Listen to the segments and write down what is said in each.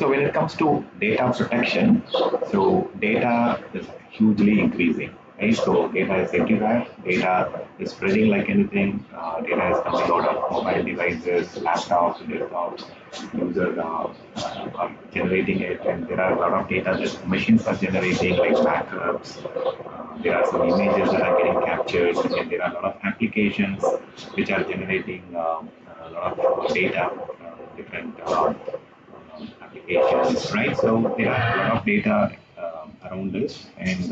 So when it comes to data protection, so data is hugely increasing, right? So data is everywhere. Data is spreading like anything. Data is coming out of mobile devices, laptops, desktops. Users are generating it, and there are a lot of data that machines are generating, like backups. There are some images that are getting captured, and there are a lot of applications which are generating a lot of data, different applications, right? So there are a lot of data around this, and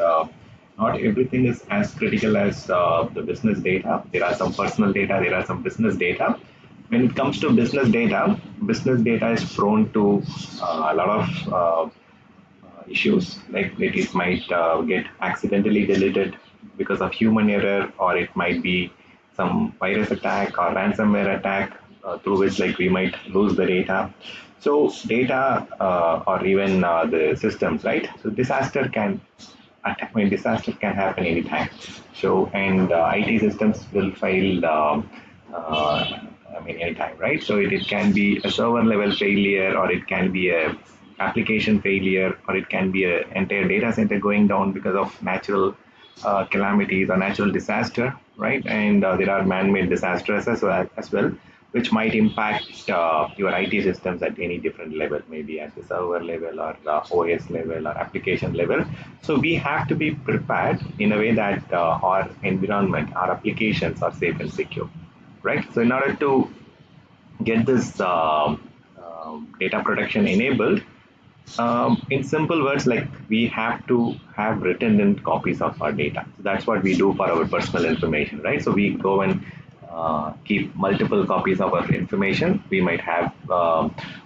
not everything is as critical as the business data. There are some personal data, there are some business data. When it comes to business data is prone to a lot of issues, like it might get accidentally deleted because of human error, or it might be some virus attack or ransomware attack through which like we might lose the data. So data or even the systems, right? So disaster can attack, when disaster can happen anytime. So and IT systems will fail anytime, right? So it can be a server level failure, or it can be a application failure, or it can be an entire data center going down because of natural calamities or natural disaster, right? And there are man-made disasters as well, which might impact your IT systems at any different level, maybe at the server level or OS level or application level. So we have to be prepared in a way that our environment, our applications are safe and secure, right? So in order to get this data protection enabled, in simple words, like we have to have redundant copies of our data. So that's what we do for our personal information, right? So we go and keep multiple copies of our information. We might have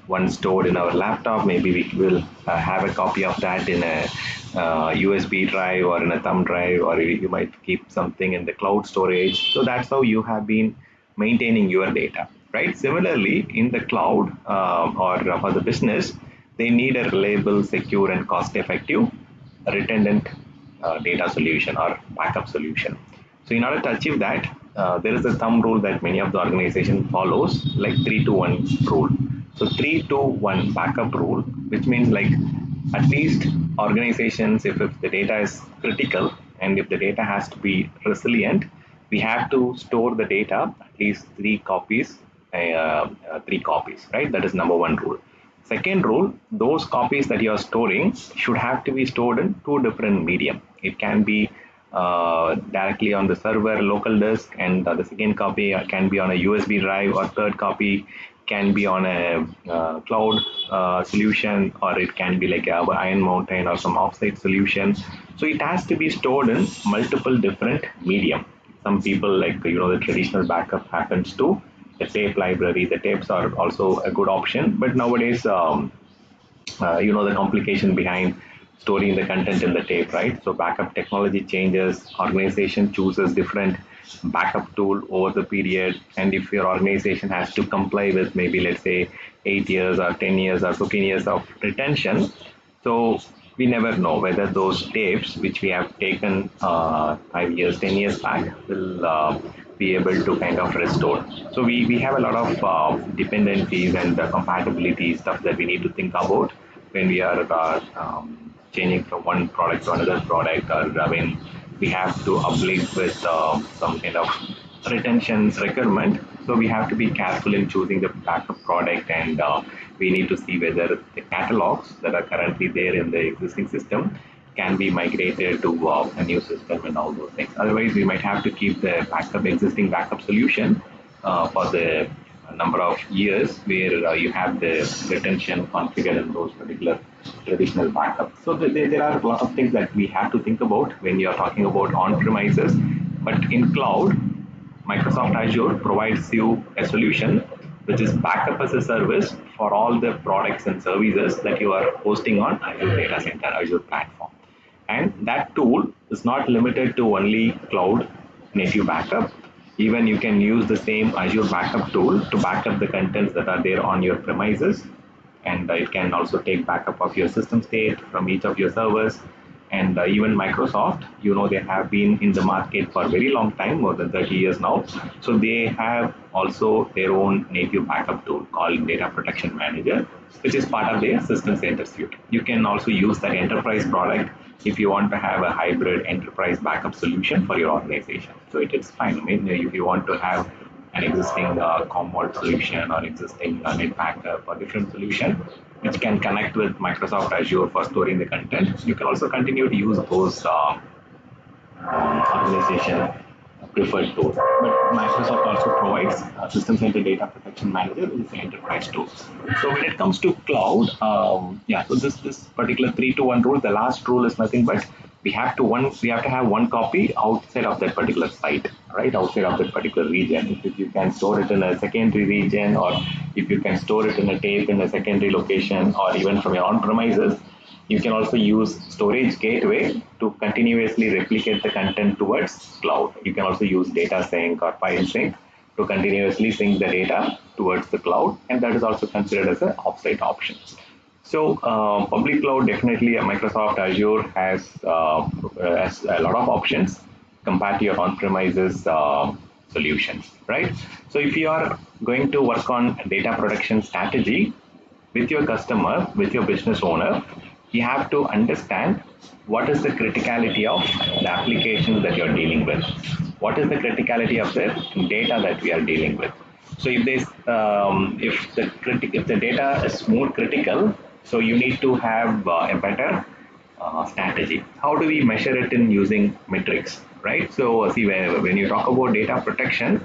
one stored in our laptop. Maybe we will have a copy of that in a USB drive or in a thumb drive, or you might keep something in the cloud storage. So that's how you have been maintaining your data, right? Similarly, in the cloud or for the business, they need a reliable, secure, and cost-effective redundant data solution or backup solution. So in order to achieve that, there is a thumb rule that many of the organization follows, like 3-to-1 rule. So 3-to-1 backup rule, which means like at least organizations, if the data is critical and if the data has to be resilient, we have to store the data at least three copies, right? That is number one rule. Second rule, those copies that you are storing should have to be stored in two different medium. It can be directly on the server local disk, and the second copy can be on a USB drive, or third copy can be on a cloud solution, or it can be like a Iron Mountain or some offsite solution. So it has to be stored in multiple different medium. Some people, like the traditional backup happens to the tape library. The tapes are also a good option, but nowadays the complication behind storing the content in the tape, right? So backup technology changes, organization chooses different backup tool over the period, and if your organization has to comply with maybe let's say 8 years or 10 years or 15 years of retention, so we never know whether those tapes which we have taken 5 years, 10 years back will be able to kind of restore. So we have a lot of dependencies and compatibility stuff that we need to think about when we are changing from one product to another product, or when we have to uplink with some kind of retention requirement. So we have to be careful in choosing the backup product, and we need to see whether the catalogs that are currently there in the existing system can be migrated to a new system and all those things. Otherwise, we might have to keep the existing backup solution for the number of years where you have the retention configured in those particular traditional backups. So there are a lot of things that we have to think about when you are talking about on-premises. But in cloud, Microsoft Azure provides you a solution which is backup as a service for all the products and services that you are hosting on Azure Data Center, Azure platform. And that tool is not limited to only cloud native backup. Even you can use the same Azure backup tool to back up the contents that are there on your premises, and it can also take backup of your system state from each of your servers, And even Microsoft, they have been in the market for a very long time, more than 30 years now. So they have also their own native backup tool called Data Protection Manager, which is part of their System Center suite. You can also use that enterprise product if you want to have a hybrid enterprise backup solution for your organization. So it is fine. I mean, if you want to have an existing Commvault solution or existing net backup or different solution, which can connect with Microsoft Azure for storing the content, you can also continue to use those organization preferred tools. But Microsoft also provides System Center Data Protection Manager, which is an enterprise tool. So when it comes to cloud, so this particular 3-to-1 rule, the last rule is nothing but we have to have one copy outside of that particular site, right? Outside of that particular region. If you can store it in a secondary region, or if you can store it in a tape in a secondary location, or even from your on-premises, you can also use storage gateway to continuously replicate the content towards cloud. You can also use data sync or file sync to continuously sync the data towards the cloud, and that is also considered as an offsite option. So public cloud, definitely Microsoft Azure has a lot of options compared to your on-premises solutions, right? So if you are going to work on data protection strategy with your customer, with your business owner, you have to understand what is the criticality of the applications that you're dealing with. What is the criticality of the data that we are dealing with? So if the data is more critical, so you need to have a better strategy. How do we measure it in using metrics, right? So see, when you talk about data protection,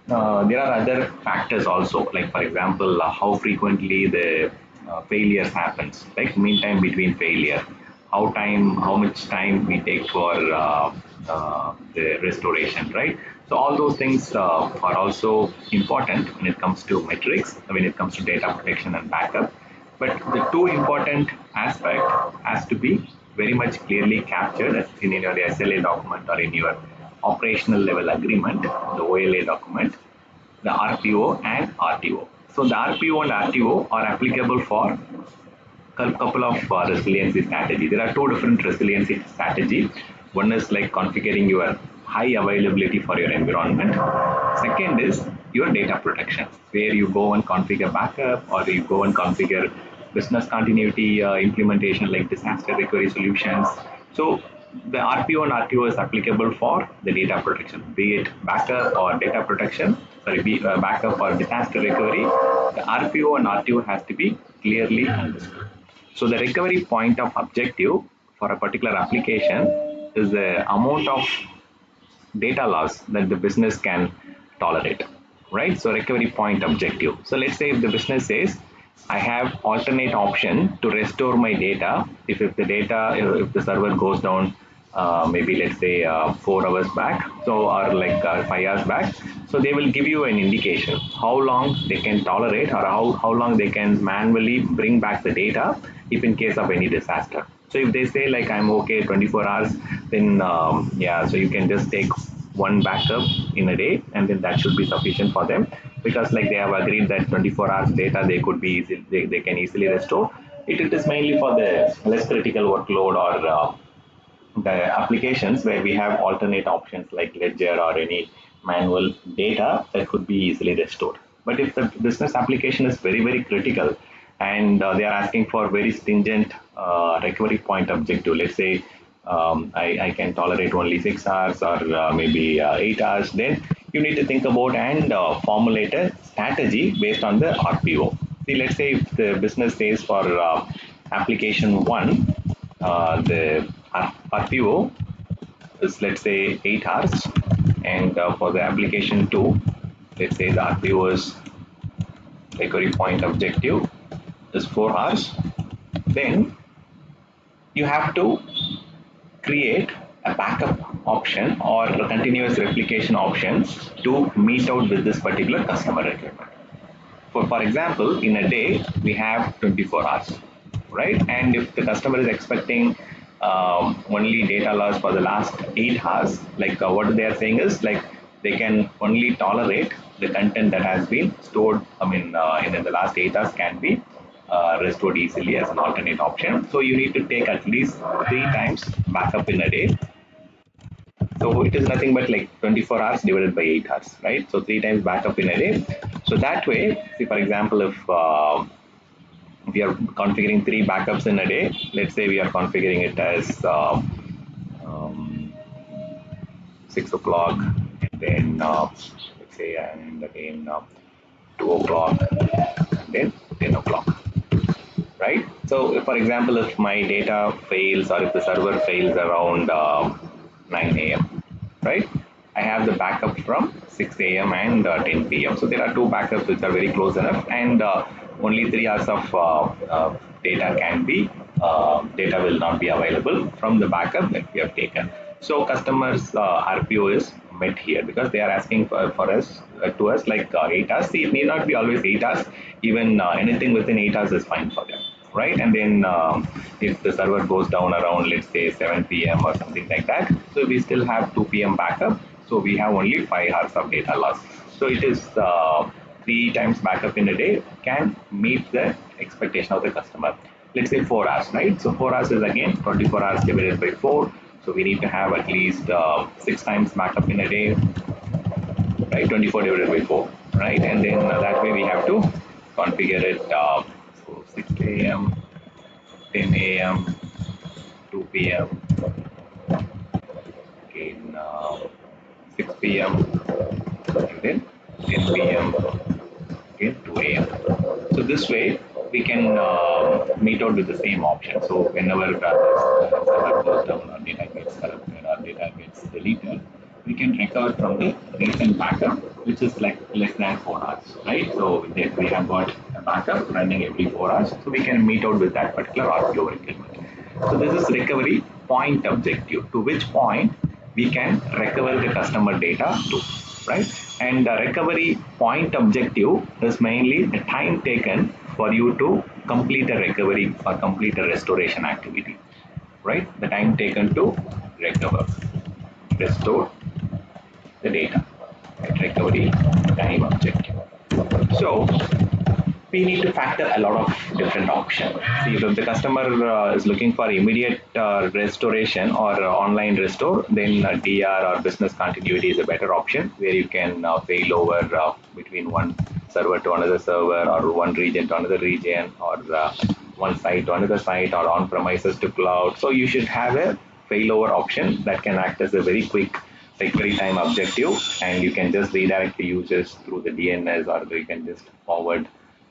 there are other factors also, like for example, how frequently the failures happens, like mean time between failure, how much time we take for the restoration, right? So all those things are also important when it comes to metrics, when it comes to data protection and backup. But the two important aspect has to be very much clearly captured in your SLA document or in your operational level agreement, the OLA document, the RPO and RTO. So the RPO and RTO are applicable for a couple of resiliency strategies. There are two different resiliency strategies. One is like configuring your high availability for your environment. Second is your data protection, where you go and configure backup, or you go and configure business continuity implementation like disaster recovery solutions. So the RPO and RTO is applicable for the data protection, be it backup or data protection, backup or disaster recovery. The RPO and RTO has to be clearly understood. So the recovery point of objective for a particular application is the amount of data loss that the business can tolerate, right? So recovery point objective. So let's say if the business says, I have alternate option to restore my data if the server goes down, maybe let's say 4 hours back, so or like 5 hours back. So they will give you an indication how long they can tolerate, or how long they can manually bring back the data if in case of any disaster. So if they say like I'm okay 24 hours, then so you can just take one backup in a day, and then that should be sufficient for them, because like they have agreed that 24 hours data they could be they can easily restore. It is mainly for the less critical workload, or the applications where we have alternate options like ledger or any manual data that could be easily restored. But if the business application is very, very critical, and they are asking for very stringent recovery point objective, let's say I can tolerate only 6 hours, or maybe 8 hours, then you need to think about and formulate a strategy based on the RPO. See, let's say if the business says for application 1, the RPO is, let's say, 8 hours, and for the application 2, let's say the RPO is recovery point objective is 4 hours, then you have to create a backup option or a continuous replication option to meet out with this particular customer requirement. For example, in a day, we have 24 hours, right? And if the customer is expecting only data loss for the last 8 hours, like what they are saying is like they can only tolerate the content that has been stored, in the last 8 hours can be restored easily as an alternate option. So you need to take at least 3 times backup in a day. So it is nothing but like 24 hours divided by 8 hours, right? So 3 times backup in a day. So that way, see for example, if we are configuring 3 backups in a day, let's say we are configuring it as um, 6 o'clock, and then let's say, and again 2 o'clock, and then 10 o'clock, right? So if, for example, if my data fails or if the server fails around 9 a.m., right? I have the backup from 6 a.m. and 10 p.m. So there are 2 backups which are very close enough, and only 3 hours of data can be data will not be available from the backup that we have taken. So customers RPO is met here because they are asking for us to us like 8 hours. See, it may not be always 8 hours. Even anything within 8 hours is fine for them, right? And then if the server goes down around, let's say 7 p.m. or something like that, so we still have 2 p.m. backup. So we have only 5 hours of data loss. So it is 3 times backup in a day can meet the expectation of the customer. Let's say 4 hours, right? So 4 hours is again 24 hours divided by 4. So we need to have at least 6 times backup in a day, right? 24 divided by 4, right? And then that way we have to configure it. So 6 a.m., 10 a.m., 2 p.m., again 6 p.m., and then 10 p.m., again 2 a.m. So this way we can meet out with the same option. So whenever the server goes down or data gets corrupted or data gets deleted, we can recover from the recent backup, which is like less than 4 hours, right? So we have got a backup running every 4 hours, so we can meet out with that particular RPO requirement. So this is recovery point objective, to which point we can recover the customer data to, right? And the recovery point objective is mainly the time taken for you to complete a recovery or complete a restoration activity, right? The time taken to recover, restore the data, right? Recovery time objective. So we need to factor a lot of different options. See, if the customer is looking for immediate restoration or online restore, then DR or business continuity is a better option where you can fail over between one server to another server or one region to another region or one site to another site or on premises to cloud. So you should have a failover option that can act as a very quick recovery time objective, and you can just redirect the users through the DNS, or you can just forward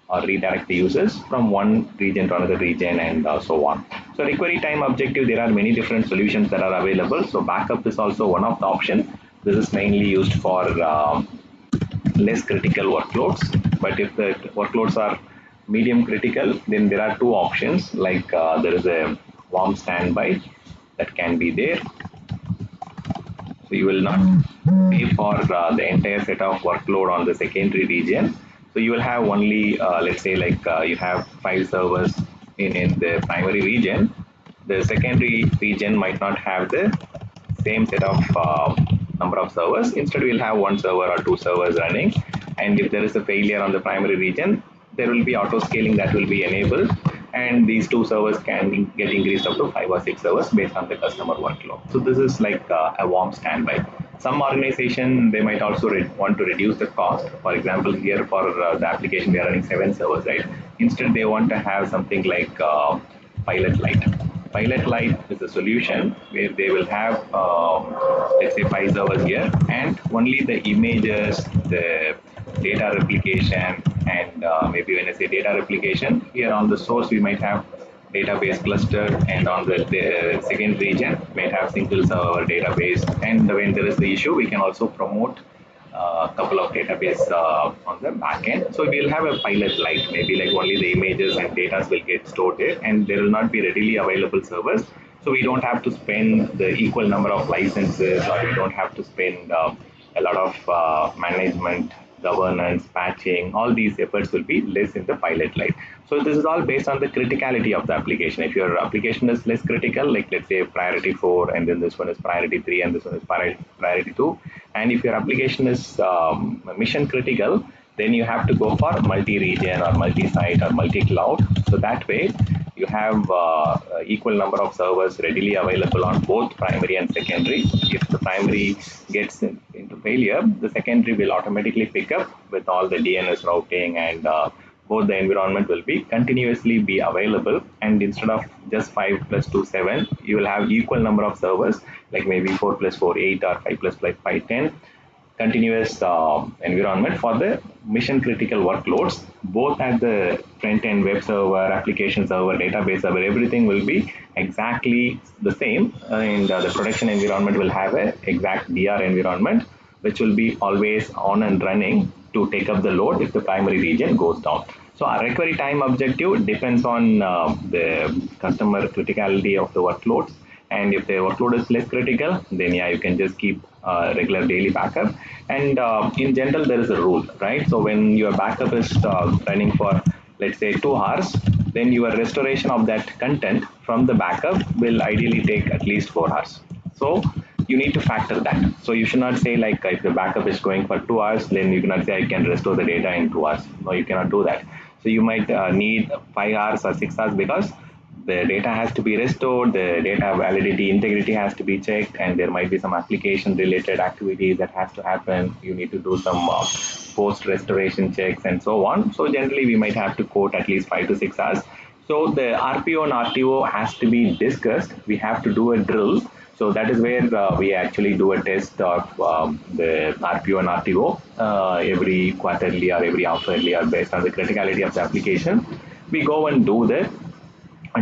or redirect the users from one region to another region, and so on. So recovery time objective, there are many different solutions that are available. So backup is also one of the options. This is mainly used for less critical workloads, but if the workloads are medium critical, then there are 2 options, like there is a warm standby that can be there. So you will not pay for the entire set of workload on the secondary region. So you will have only, let's say, like you have 5 servers in the primary region. The secondary region might not have the same set of number of servers. Instead, we'll have 1 server or 2 servers running. And if there is a failure on the primary region, there will be auto scaling that will be enabled, and these 2 servers can get increased up to 5 or 6 servers based on the customer workload. So this is like a warm standby. Some organization, they might also want to reduce the cost. For example, here for the application we are running 7 servers, right? Instead they want to have something like pilot light. Pilot light is a solution where they will have let's say 5 servers here, and only the images, the data replication, and maybe when I say data replication, here on the source we might have database cluster, and on the second region we might have single server database, and when there is the issue we can also promote a couple of database on the backend. So we'll have a pilot light, maybe like only the images and data will get stored there, and there will not be readily available servers. So we don't have to spend the equal number of licenses, or we don't have to spend a lot of management, governance, patching. All these efforts will be less in the pilot light. So this is all based on the criticality of the application. If your application is less critical, like let's say priority 4, and then this one is priority 3, and this one is priority 2, and if your application is mission critical, then you have to go for multi-region or multi-site or multi-cloud. So that way you have equal number of servers readily available on both primary and secondary. If the primary gets into failure, the secondary will automatically pick up with all the DNS routing, and both the environment will be continuously be available. And instead of just 5 plus 2 7, you will have equal number of servers, like maybe 4 plus 4 8 or 5 plus 5 10, continuous environment for the mission critical workloads, both at the front end web server, application server, database server. Everything will be exactly the same, and the production environment will have a exact DR environment, which will be always on and running to take up the load if the primary region goes down. So our recovery time objective depends on the customer criticality of the workloads. And if the workload is less critical, then yeah, you can just keep regular daily backup. And in general, there is a rule, right? So when your backup is running for, let's say, 2 hours, then your restoration of that content from the backup will ideally take at least 4 hours. So you need to factor that. So you should not say like if the backup is going for 2 hours, then you cannot say I can restore the data in 2 hours. No, you cannot do that. So you might need 5 hours or 6 hours, because the data has to be restored, the data validity, integrity has to be checked, and there might be some application related activities that has to happen. You need to do some post restoration checks and so on. So generally we might have to quote at least 5 to 6 hours. So the RPO and RTO has to be discussed. We have to do a drill. So that is where we actually do a test of the RPO and RTO every quarterly or every half yearly, or based on the criticality of the application. We go and do the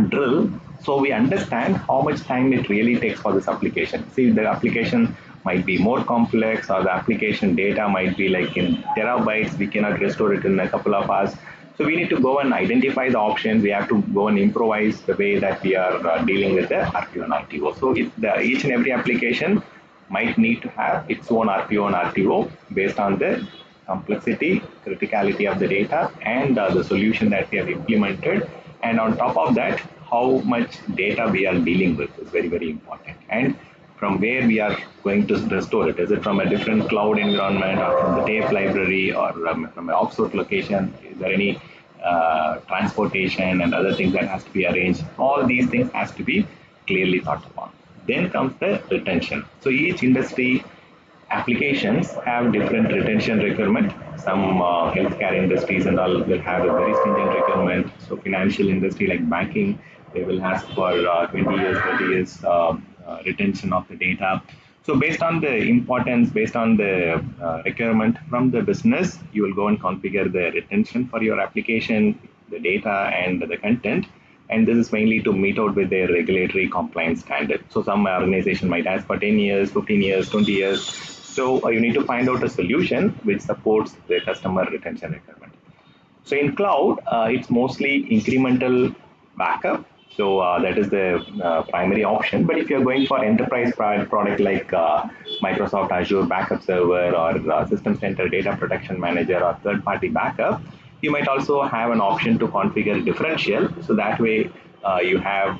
drill, so we understand how much time it really takes for this application. See, the application might be more complex, or the application data might be like in terabytes. We cannot restore it in a couple of hours. So we need to go and identify the options. We have to go and improvise the way that we are dealing with the RPO and RTO. So each and every application might need to have its own RPO and RTO based on the complexity, criticality of the data, and the solution that we have implemented. And on top of that, how much data we are dealing with is very, very important. And from where we are going to restore it. Is it from a different cloud environment, or from the tape library, or from an offshore location? Is there any transportation and other things that has to be arranged? All these things has to be clearly thought upon. Then comes the retention. So each industry applications have different retention requirement. Some healthcare industries and all will have a very stringent requirement. So financial industry like banking, they will ask for 20 years, 30 years retention of the data. So based on the importance, based on the requirement from the business, you will go and configure the retention for your application, the data and the content. And this is mainly to meet out with their regulatory compliance standard. So some organization might ask for 10 years, 15 years, 20 years. So you need to find out a solution which supports the customer retention requirement. So in cloud, it's mostly incremental backup. So that is the primary option. But if you're going for enterprise product like Microsoft Azure Backup Server, or System Center Data Protection Manager, or third-party backup, you might also have an option to configure differential. So that way you have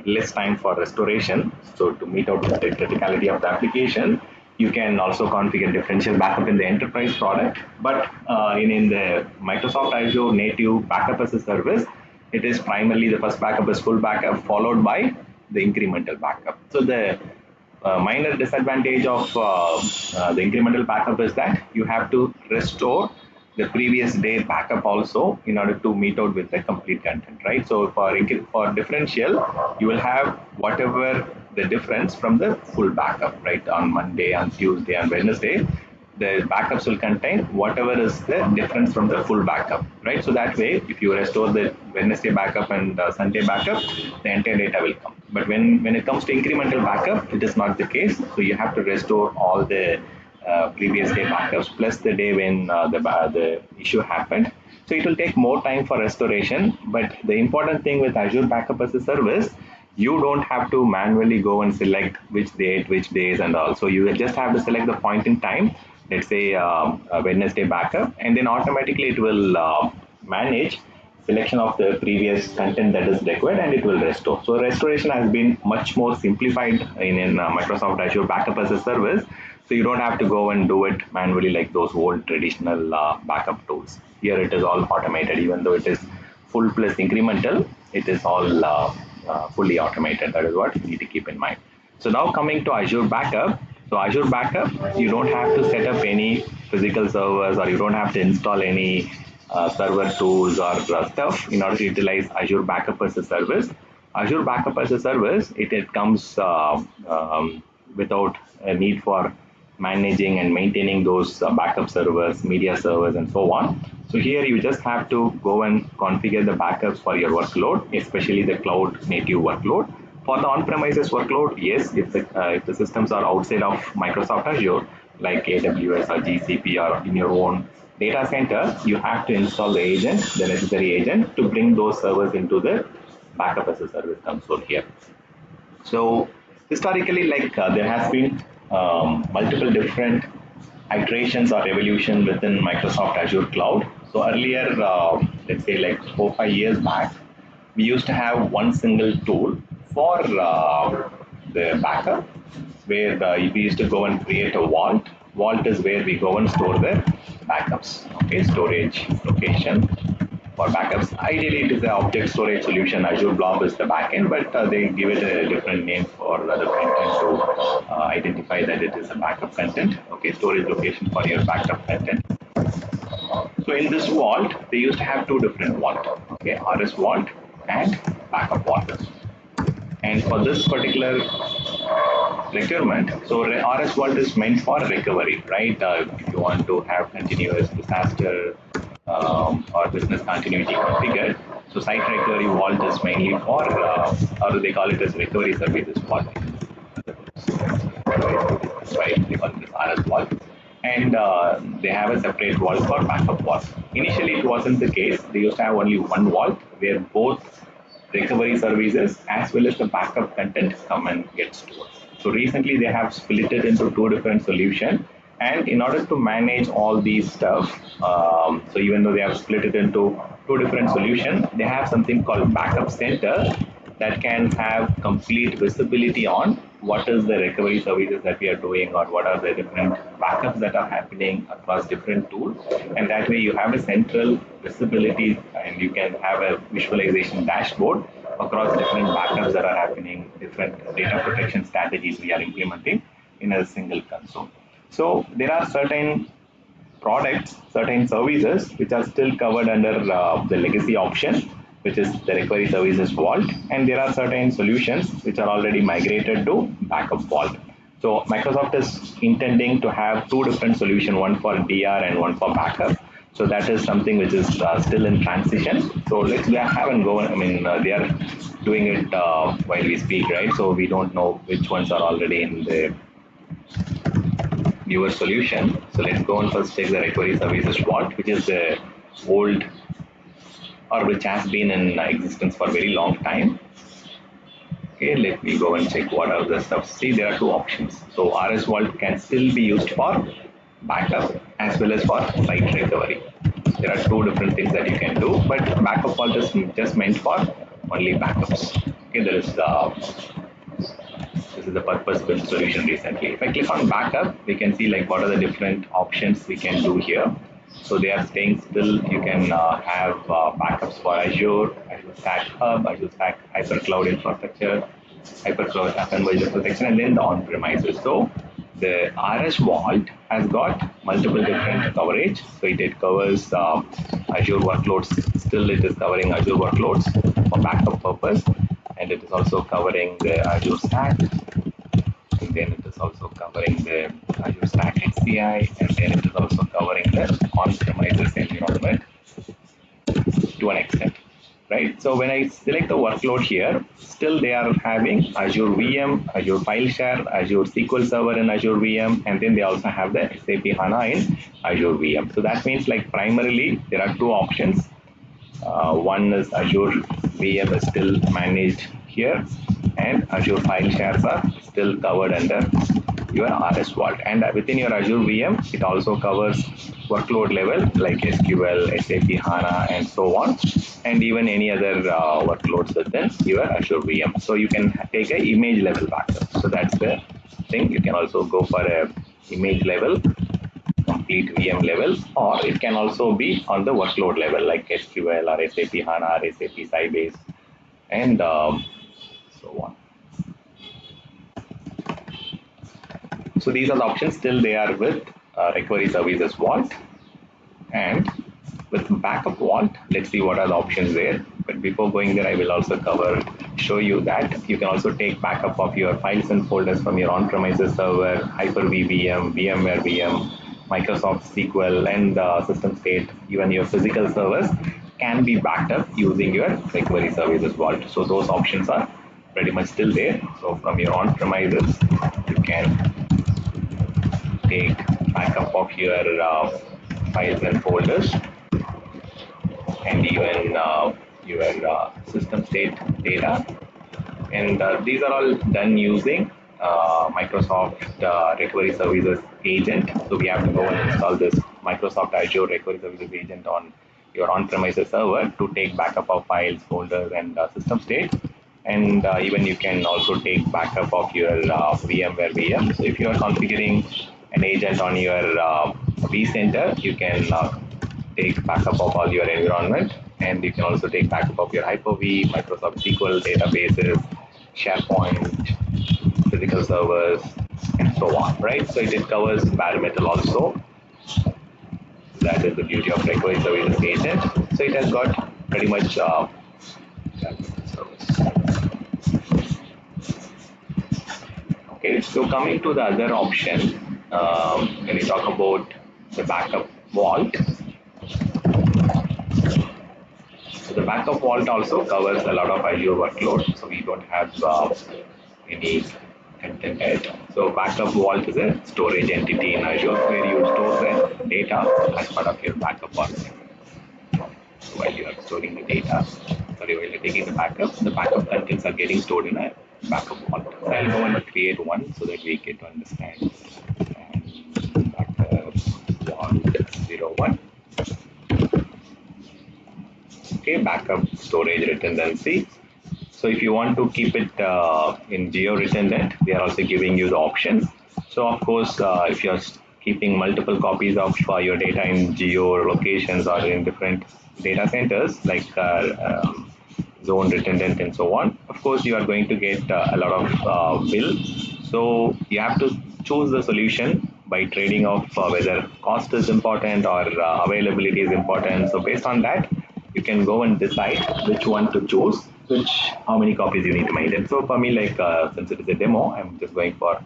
less time for restoration. So to meet out the criticality of the application, you can also configure differential backup in the enterprise product. But in the Microsoft Azure native backup as a service, it is primarily the first backup is full backup, followed by the incremental backup. So the minor disadvantage of the incremental backup is that you have to restore the previous day backup also in order to meet out with the complete content, right? So for differential, you will have whatever the difference from the full backup, right? On Monday, on Tuesday, on Wednesday, the backups will contain whatever is the difference from the full backup, right? So that way, if you restore the Wednesday backup and Sunday backup, the entire data will come. But when it comes to incremental backup, it is not the case. So you have to restore all the previous day backups plus the day when the issue happened. So it will take more time for restoration. But the important thing with Azure Backup as a Service, you don't have to manually go and select which date, which days and all. So you just have to select the point in time, let's say a Wednesday backup, and then automatically it will manage selection of the previous content that is required, and it will restore. So restoration has been much more simplified in Microsoft Azure Backup as a Service. So you don't have to go and do it manually like those old traditional backup tools. Here it is all automated, even though it is full plus incremental, it is all fully automated. That is what you need to keep in mind. So now coming to Azure Backup. So Azure Backup, you don't have to set up any physical servers, or you don't have to install any server tools or stuff in order to utilize Azure Backup as a service. Azure Backup as a service, it comes without a need for managing and maintaining those backup servers, media servers, and so on. So here you just have to go and configure the backups for your workload, especially the cloud native workload. For the on-premises workload, yes, if the systems are outside of Microsoft Azure, like AWS or GCP or in your own data center, you have to install the agent, the necessary agent, to bring those servers into the backup as a service console here. So historically, there has been multiple different iterations or evolution within Microsoft Azure Cloud. So earlier, let's say like 4 or 5 years back, we used to have one single tool for the backup, where we used to go and create a vault. Vault is where we go and store the backups, okay, storage location for backups. Ideally, it is the object storage solution. Azure Blob is the backend, but they give it a different name for the content to identify that it is a backup content. Okay, storage location for your backup content. So in this vault, they used to have two different vaults. Okay, RS vault and backup vault. And for this particular requirement, so RS vault is meant for recovery, right? If you want to have continuous disaster or business continuity configured, so site recovery vault is mainly for, or they call it as recovery services vault. Right, they call it as RS vault. And they have a separate vault for backup vault. Initially, it wasn't the case. They used to have only one vault where both recovery services as well as the backup content come and get stored. So recently they have split it into two different solutions, and in order to manage all these stuff, so even though they have split it into two different solutions, they have something called backup center that can have complete visibility on what is the recovery services that we are doing, or what are the different backups that are happening across different tools. And that way you have a central visibility, and you can have a visualization dashboard across different backups that are happening, different data protection strategies we are implementing in a single console. So there are certain products, certain services which are still covered under the legacy option, which is the recovery services vault, and there are certain solutions which are already migrated to backup vault. So Microsoft is intending to have two different solutions, one for DR and one for backup. So that is something which is still in transition. So let's have and go. I mean, they are doing it while we speak, right? So we don't know which ones are already in the newer solution. So let's go and first check the recovery services vault, which is the old, or which has been in existence for a very long time. Okay, let me go and check what are the stuff. See, there are two options. So RS Vault can still be used for backup as well as for site recovery. There are two different things that you can do, but backup vault is just meant for only backups. Okay, this is the purpose-built solution recently. If I click on backup, we can see like what are the different options we can do here. So they are staying still. You can have backups for Azure, Azure Stack Hub, Azure Stack Hypercloud Infrastructure, Hypercloud Convergence Protection, and then the on-premises. So the RS Vault has got multiple different coverage. So it covers Azure workloads. Still, it is covering Azure workloads for backup purpose, and it is also covering the Azure Stack. And then it is also covering the Azure Stack HCI, and then it is also covering the on-premises environment to an extent, right? So when I select the workload here, still they are having Azure VM, Azure File Share, Azure SQL Server in Azure VM, and then they also have the SAP HANA in Azure VM. So that means like primarily there are two options. One is Azure VM is still managed here, and Azure file shares are still covered under your RS Vault. And within your Azure VM, it also covers workload level like SQL, SAP HANA, and so on, and even any other workloads within your Azure VM. So you can take an image level backup. So that's the thing. You can also go for a image level, complete VM level, or it can also be on the workload level like SQL or SAP HANA or SAP Sybase, and so on. So these are the options. Still they are with recovery services vault, and with backup vault, let's see what are the options there. But before going there, I will also show you that you can also take backup of your files and folders from your on-premises server, Hyper-V VM, VMware VM, Microsoft SQL, and system state. Even your physical servers can be backed up using your recovery services vault. So those options are pretty much still there. So from your on-premises, you can take backup of your files and folders, and even your system state data. And these are all done using Microsoft Recovery Services Agent. So we have to go and install this Microsoft Azure Recovery Services Agent on your on-premises server to take backup of files, folders, and system state. And even you can also take backup of your VMware VM. So if you are configuring an agent on your vCenter, you can take backup of all your environment, and you can also take backup of your Hyper-V, Microsoft SQL databases, SharePoint, physical servers, and so on, right? So it covers bare metal also. That is the beauty of recovery services agent. So it has got pretty much service. Okay, so coming to the other option, when we talk about the backup vault, so the backup vault also covers a lot of Azure workload, so we don't have any content yet. So backup vault is a storage entity in Azure where you store the data as part of your backup policy. So while you are storing the data, sorry, while you're taking the backup contents are getting stored in a backup vault. So I'll go and create one so that we get to understand. And backup vault 01. Okay, backup storage redundancy. So if you want to keep it in geo redundant, they are also giving you the option. So of course, if you're keeping multiple copies of your data in geo locations or in different data centers like zone redundant and so on, of course you are going to get a lot of bill. So you have to choose the solution by trading off whether cost is important or availability is important. So based on that, you can go and decide which one to choose, how many copies you need to maintain. So for me, like since it is a demo, I'm just going for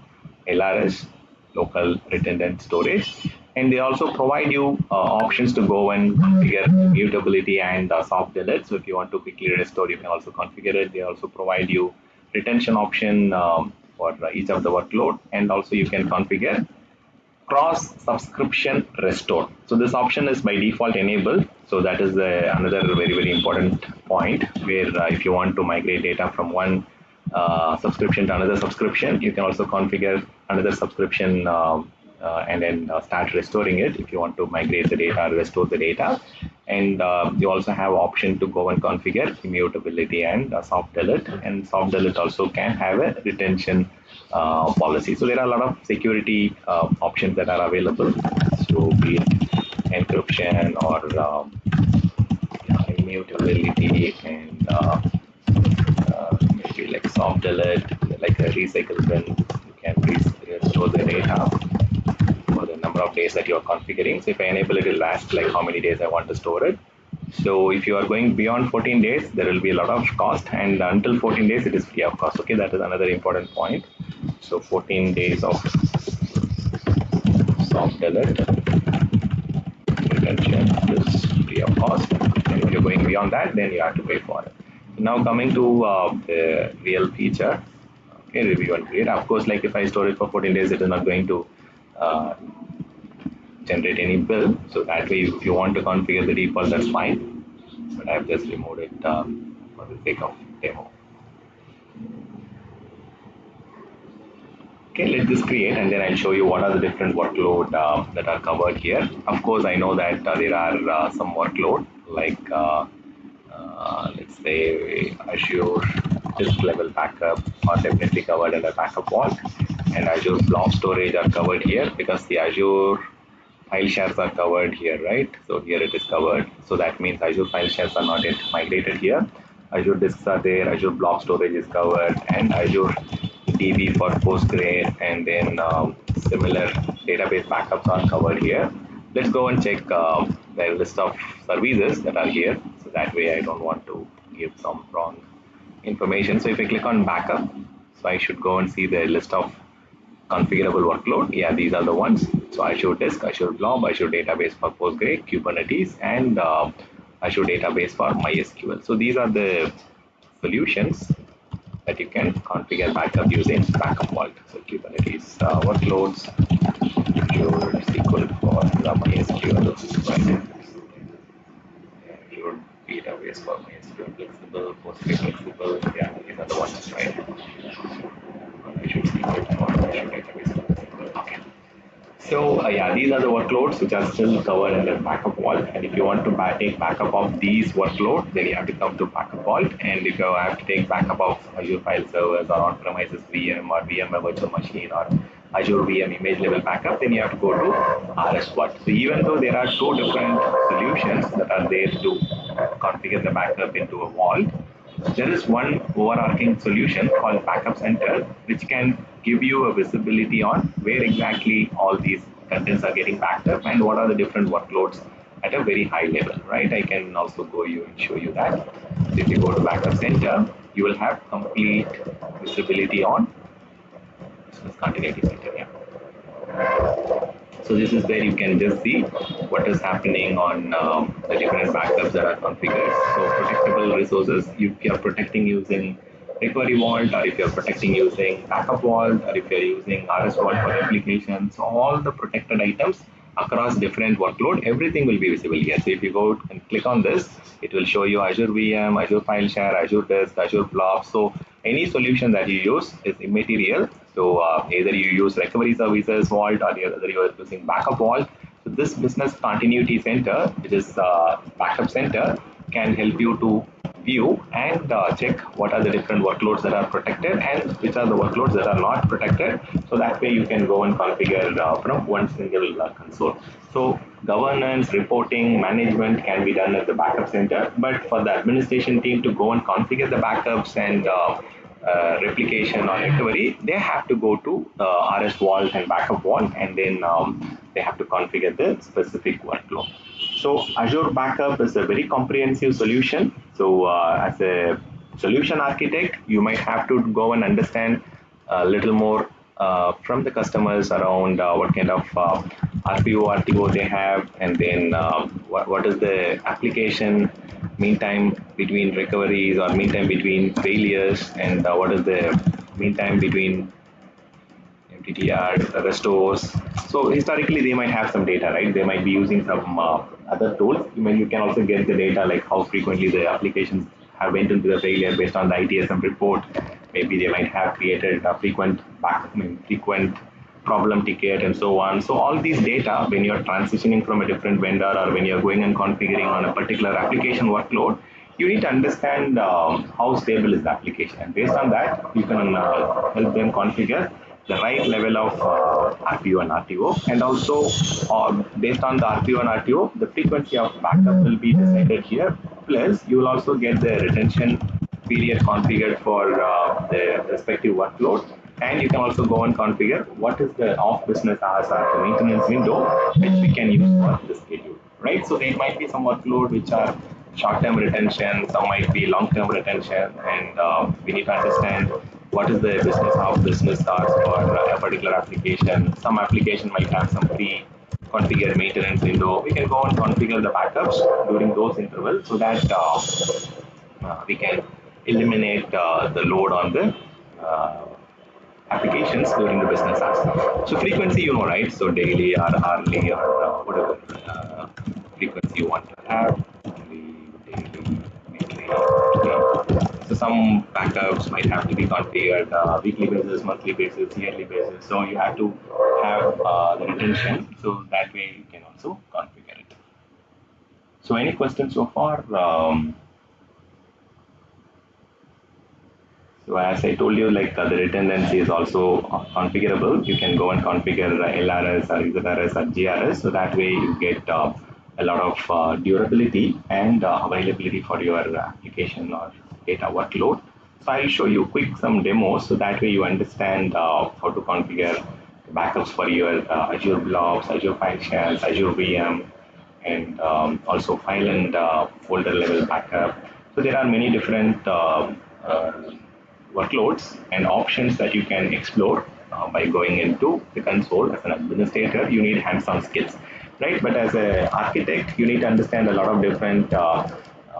LRS, local redundant storage, and they also provide you options to go and configure mutability and soft delete. So if you want to quickly restore, you can also configure it. They also provide you retention option for each of the workload, and also you can configure cross subscription restore. So this option is by default enabled. So that is another very important point where if you want to migrate data from one subscription to another subscription, you can also configure another subscription and then start restoring it if you want to migrate the data, restore the data. And you also have option to go and configure immutability and soft delete. And soft delete also can have a retention policy. So there are a lot of security options that are available. So be it encryption or immutability and maybe like soft delete, like a recycle bin, you can restore the data for the number of days that you are configuring. So if I enable it, it will last like how many days I want to store it. So if you are going beyond 14 days, there will be a lot of cost, and until 14 days, it is free of cost. Okay, that is another important point. So 14 days of soft delete retention is free of cost, and if you're going beyond that, then you have to pay for it. Now coming to the real feature, okay, review and create. Of course, like if I store it for 14 days, it is not going to generate any bill. So that way, if you want to configure the default, that's fine. But I've just removed it for the sake of demo. Okay, let this create, and then I'll show you what are the different workload that are covered here. Of course, I know that there are some workload like let's say Azure disk level backup are definitely covered under backup vault, and Azure blob storage are covered here because the Azure file shares are covered here, right? So here it is covered. So that means Azure file shares are not yet migrated here. Azure disks are there, Azure blob storage is covered, and Azure DB for Postgre, and then similar database backups are covered here. Let's go and check the list of services that are here. So that way I don't want to give some wrong information. So if I click on backup, so I should go and see the list of configurable workload. Yeah, these are the ones. So Azure Disk, Azure Blob, Azure Database for Postgre, Kubernetes, and Azure Database for MySQL. So these are the solutions that you can configure backup using Backup Vault. So Kubernetes workloads, Azure SQL for the MySQL, right? Azure Database for MySQL flexible, Postgre flexible. Yeah, these are the ones, right? Azure SQL for Azure Database. Okay. So yeah, these are the workloads which are still covered under backup vault. And if you want to take backup of these workloads, then you have to come to backup vault. And if you have to take backup of Azure file servers or on-premises VM or VMware virtual machine or Azure VM image level backup, then you have to go to RS Vault. So even though there are two different solutions that are there to configure the backup into a vault, there is one overarching solution called Backup Center, which can give you a visibility on where exactly all these contents are getting backed up and what are the different workloads at a very high level, right? I can also go you and show you that. So if you go to Backup Center, you will have complete visibility on Business Continuity Center. Yeah. So this is where you can just see what is happening on the different backups that are configured. So protectable resources, if you're protecting using recovery vault, or if you're protecting using backup vault, or if you're using RS vault for applications, so all the protected items across different workload, everything will be visible here. So if you go and click on this, it will show you Azure VM, Azure File Share, Azure Disk, Azure Blob. So any solution that you use is immaterial. So either you use recovery services vault or either you are using backup vault. So this business continuity center, which is backup center, can help you to view and check what are the different workloads that are protected and which are the workloads that are not protected. So that way you can go and configure from one single console. So governance, reporting, management can be done at the backup center, but for the administration team to go and configure the backups and replication or recovery, they have to go to RS Vault and Backup Vault, and then they have to configure the specific workload. So Azure Backup is a very comprehensive solution. So as a solution architect, you might have to go and understand a little more from the customers around what kind of RPO, RTO they have, and then what is the application meantime between recoveries or meantime between failures, and what is the meantime between MTTR, restores. So historically, they might have some data, right? They might be using some other tools. You can also get the data like how frequently the applications have went into the failure based on the ITSM report. Maybe they might have created a frequent problem ticket and so on. So all these data, when you're transitioning from a different vendor or when you're going and configuring on a particular application workload, you need to understand how stable is the application. And based on that, you can help them configure the right level of RPO and RTO. And also, based on the RPO and RTO, the frequency of backup will be decided here. Plus, you will also get the retention period configured for the respective workload. And you can also go and configure what is the off business hours or the maintenance window which we can use for the schedule, right? So there might be some workload which are short-term retention, some might be long-term retention, and we need to understand what is the business off business hours for a particular application. Some application might have some pre-configured maintenance window. We can go and configure the backups during those intervals so that we can eliminate the load on the applications during the business hours. So frequency, right? So daily or hourly or whatever frequency you want to have. Daily, weekly. So some backups might have to be configured weekly basis, monthly basis, yearly basis. So you have to have the retention. So that way you can also configure it. So any questions so far? So as I told you, like the redundancy is also configurable. You can go and configure LRS or ZRS or GRS. So that way you get a lot of durability and availability for your application or data workload. So I'll show you quick some demos. So that way you understand how to configure backups for your Azure blobs, Azure file shares, Azure VM, and also file and folder level backup. So there are many different workloads and options that you can explore by going into the console. As an administrator, you need hands-on skills, right? But as an architect, you need to understand a lot of different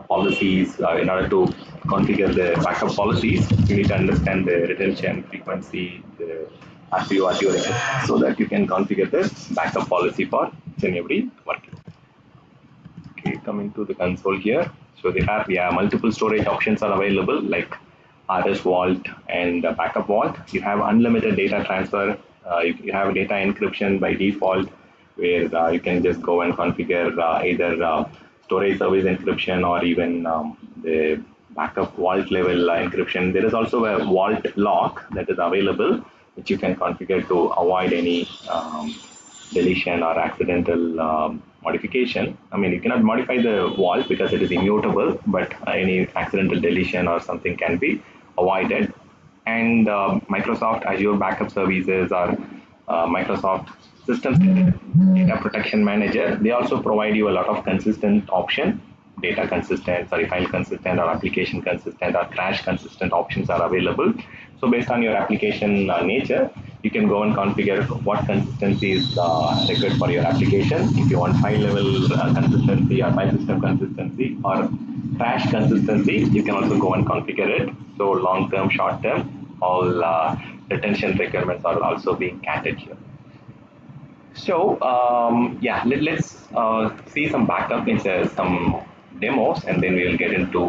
policies in order to configure the backup policies. You need to understand the retention frequency, the RPO, RTO, so that you can configure the backup policy for each and every workload. Okay, coming to the console here. So they have, yeah, multiple storage options are available like RS Vault and Backup Vault. You have unlimited data transfer. You have data encryption by default, where you can just go and configure either storage service encryption or even the backup vault level encryption. There is also a vault lock that is available, which you can configure to avoid any deletion or accidental modification. I mean, you cannot modify the vault because it is immutable, but any accidental deletion or something can be avoided. And Microsoft Azure Backup Services or Microsoft Systems Data Protection Manager, they also provide you a lot of consistent option, data consistent, sorry, file consistent or application consistent or crash consistent options are available. So based on your application nature, you can go and configure what consistency is required for your application. If you want file level consistency or file system consistency or crash consistency, you can also go and configure it. So long term, short term, all retention requirements are also being catered here. So yeah, let's see some backup into some demos, and then we will get into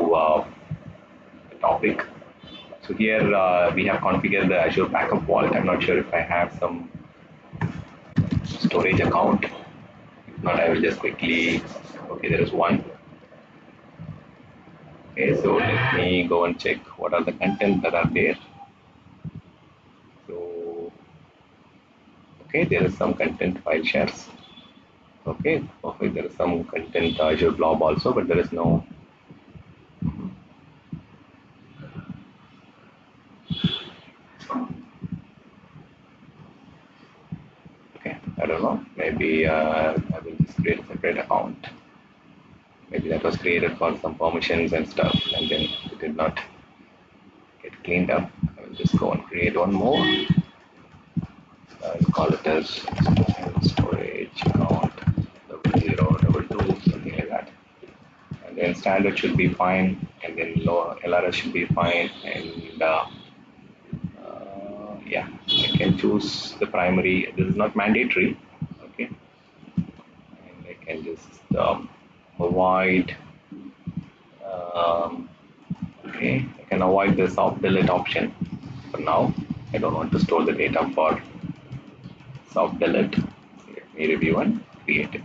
the topic. So here we have configured the Azure Backup Vault. I'm not sure if I have some storage account. If not, I will just quickly, okay, there is one. Okay, so let me go and check what are the content that are there. So, okay, there is some content file shares. Okay, okay, there is some content Azure blob also, but there is no. Okay, I don't know. Maybe I will just create a separate account. Maybe that was created for some permissions and stuff, and then it did not get cleaned up. I will just go and create one more. I'll call it as storage account 0022, something like that. And then standard should be fine, and then low LRS should be fine, and yeah, I can choose the primary. This is not mandatory, okay, and I can just avoid. Um, okay, I can avoid the soft delete option for now. I don't want to store the data for soft delete. Let me review and create it.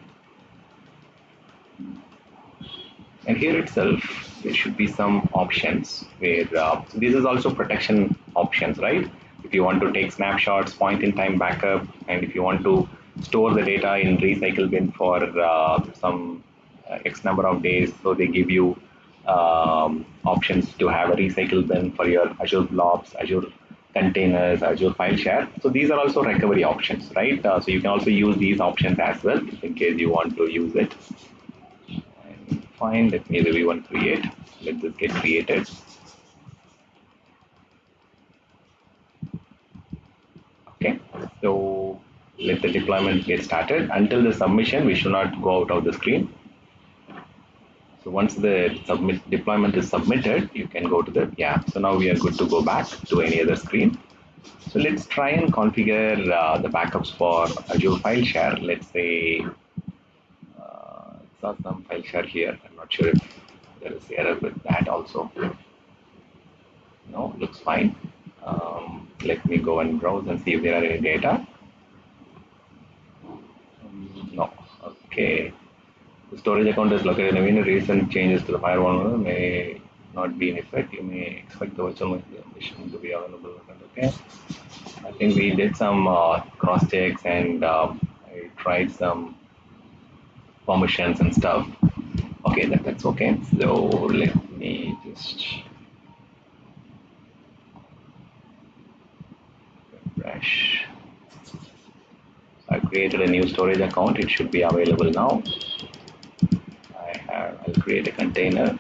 And here itself, there should be some options where this is also protection options, right? If you want to take snapshots, point in time backup, and if you want to store the data in recycle bin for some X number of days, so they give you options to have a recycle bin for your Azure blobs, Azure containers, Azure file share. So these are also recovery options, right? So you can also use these options as well in case you want to use it. Fine, let me review and create. Let this get created. Okay, so let the deployment get started. Until the submission, we should not go out of the screen. So once the deployment is submitted, you can go to the, yeah, so now we are good to go back to any other screen. So let's try and configure the backups for Azure file share. Let's say, saw some file share here. I'm not sure if there is error with that also. No, looks fine. Let me go and browse and see if there are any data. No. Okay. The storage account is located in recent changes to the firewall may not be in effect. You may expect the virtual machine permission to be available. Okay. I think we did some cross checks and I tried some permissions and stuff. Okay, that's okay. So let me just refresh. I created a new storage account. It should be available now. I'll create a container.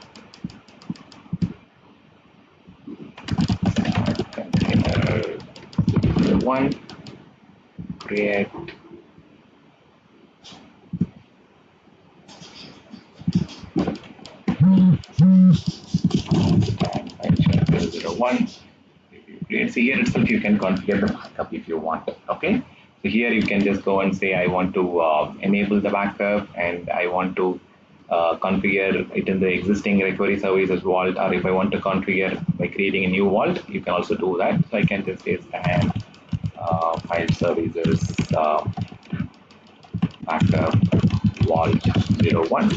Container one. Create. File 001. If you create, see here itself, you can configure the backup if you want. Okay. So here you can just go and say I want to enable the backup and I want to configure it in the existing recovery services vault, or if I want to configure by creating a new vault, you can also do that. So I can just say scan file services backup vault 01,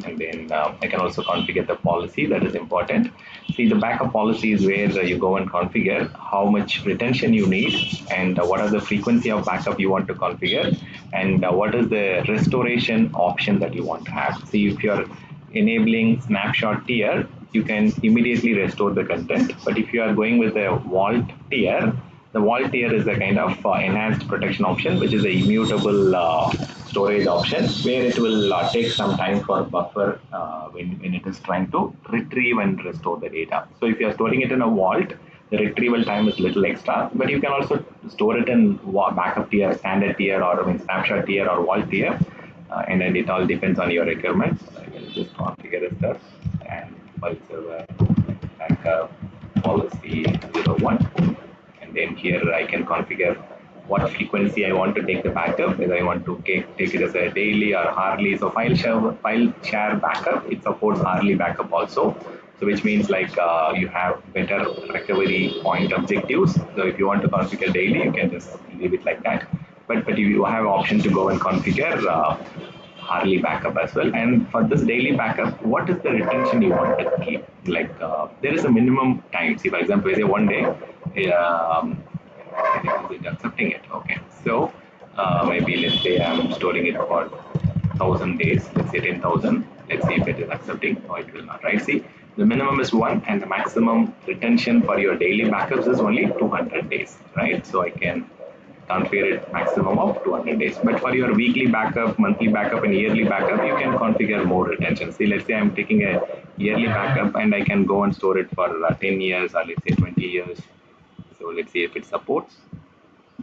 and then I can also configure the policy. That is important. See, the backup policy is where you go and configure how much retention you need and what are the frequency of backup you want to configure, and what is the restoration option that you want to have. See, if you're enabling snapshot tier, you can immediately restore the content, but if you are going with a vault tier, the vault tier is a kind of enhanced protection option, which is a immutable storage option where it will take some time for buffer when it is trying to retrieve and restore the data. So if you are storing it in a vault, the retrieval time is little extra, but you can also store it in backup tier, standard tier, or snapshot tier or vault tier, and then it all depends on your requirements. I will just configure the stuff and file server backup policy 01. And then here I can configure what frequency I want to take the backup, whether I want to take it as a daily or hourly. So file share backup, it supports hourly backup also. So which means like you have better recovery point objectives. So if you want to configure daily, you can just leave it like that. But you have option to go and configure hourly backup as well. And for this daily backup, what is the retention you want to keep? Like there is a minimum time. See, for example, say 1 day, is accepting it. Okay, so maybe let's say I'm storing it for 1,000 days. Let's say 10,000. Let's see if it is accepting or it will not. Right? See, the minimum is 1, and the maximum retention for your daily backups is only 200 days. Right? So I can configure it maximum of 200 days. But for your weekly backup, monthly backup, and yearly backup, you can configure more retention. See, let's say I'm taking a yearly backup and I can go and store it for 10 years or let's say 20 years. So let's see if it supports.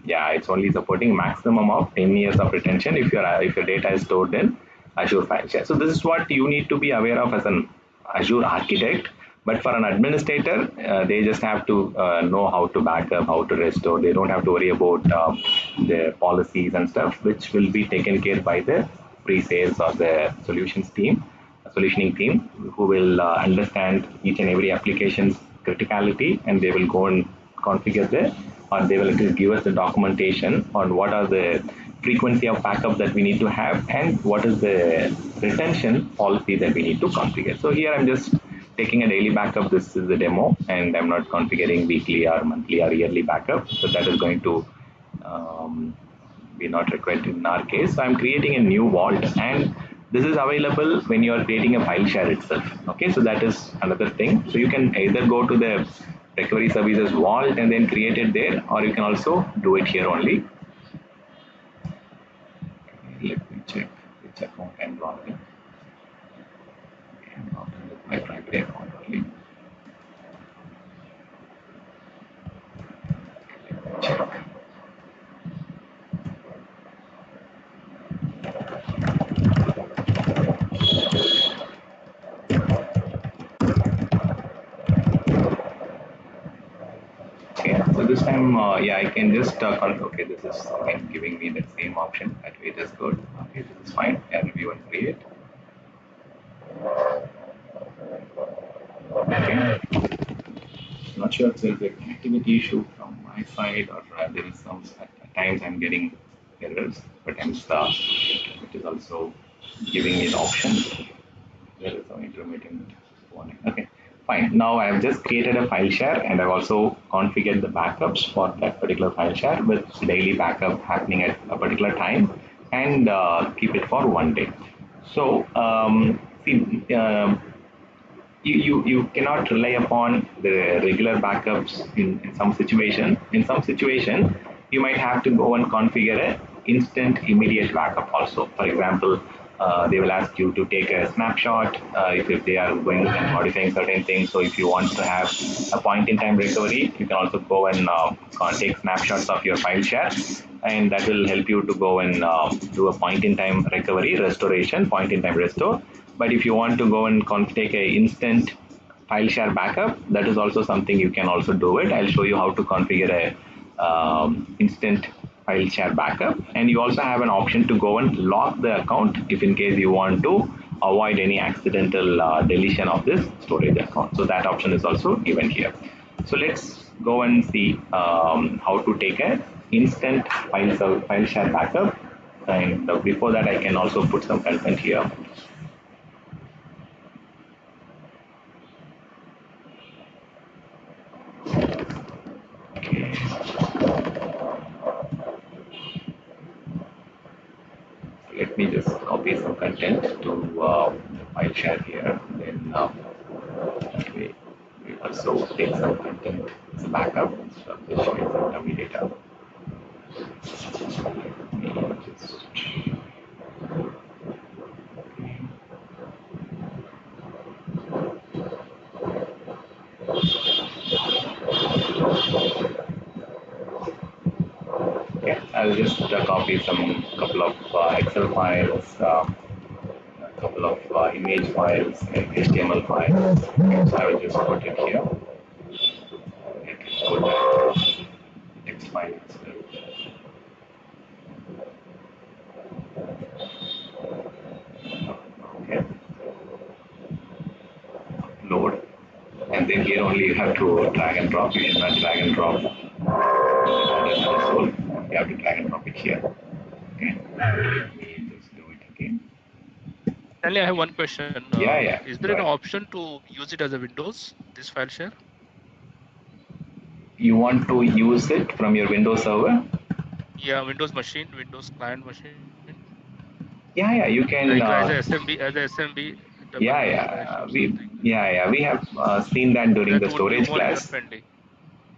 Yeah, it's only supporting maximum of 10 years of retention if your data is stored in Azure File Share. So this is what you need to be aware of as an Azure architect. But for an administrator, they just have to know how to back up, how to restore. They don't have to worry about the policies and stuff, which will be taken care by the pre-sales or the solutioning team, who will understand each and every application's criticality, and they will go and configure or they will give us the documentation on what are the frequency of backup that we need to have and what is the retention policy that we need to configure. So here I'm just taking a daily backup. This is a demo, and I'm not configuring weekly or monthly or yearly backup. So that is going to be not required in our case. So I'm creating a new vault, and this is available when you are creating a file share itself. Okay, so that is another thing. So you can either go to the recovery services vault and then create it there, or you can also do it here only. Let me check which account I'm logged in. I'm logged in with my primary account only. Let me check. Okay, so this time, yeah, I can just okay, this is again giving me the same option. That way it is good. Okay, this is fine. Yeah, review and create. Okay. Not sure if there is a connectivity issue from my side, or there is some at times I'm getting errors, but it is also giving me the option. There is some intermittent warning. Okay. Fine. Now I have just created a file share and I've also configured the backups for that particular file share with daily backup happening at a particular time and keep it for 1 day. So see, you cannot rely upon the regular backups in some situation. In some situation, you might have to go and configure a instant immediate backup also. For example, they will ask you to take a snapshot if they are going and modifying certain things. So if you want to have a point in time recovery, you can also go and take snapshots of your file share, and that will help you to go and do a point in time recovery, restoration, point in time restore. But if you want to go and take a instant file share backup, that is also something you can also do it. I'll show you how to configure a instant file share backup, and you also have an option to go and lock the account if in case you want to avoid any accidental deletion of this storage account. So that option is also given here. So let's go and see how to take a instant file share backup. And before that, I can also put some content here. Let me just copy some content to the file share here. Then we also take some content as a backup, so which is some dummy data. Let me just okay, I'll just copy some couple of Excel files, a couple of image files, and HTML files. Okay, so I will just put it here. I can put that text file as well. Okay, load, and then here only you have to drag and drop. You should not drag and drop console. You have to drag and drop it here. Okay, let me just do it again. Stanley, I have one question. Yeah. Is there an option to use it as a Windows, this file share? You want to use it from your Windows server? Yeah, Windows machine, Windows client machine. Yeah, you can. Like as a SMB, We have seen that during That the would be storage more class. user-friendly.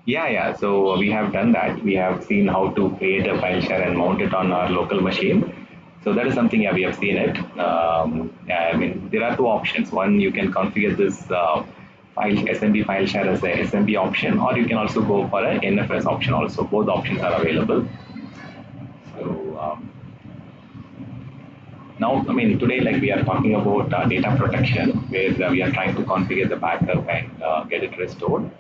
Yeah. So we have done that. We have seen how to create a file share and mount it on our local machine. So that is something, yeah, we have seen it. Yeah, I mean, there are two options. One, you can configure this file SMB file share as a SMB option, or you can also go for an NFS option also. Both options are available. So now, I mean, today, like we are talking about data protection, where we are trying to configure the backup and get it restored.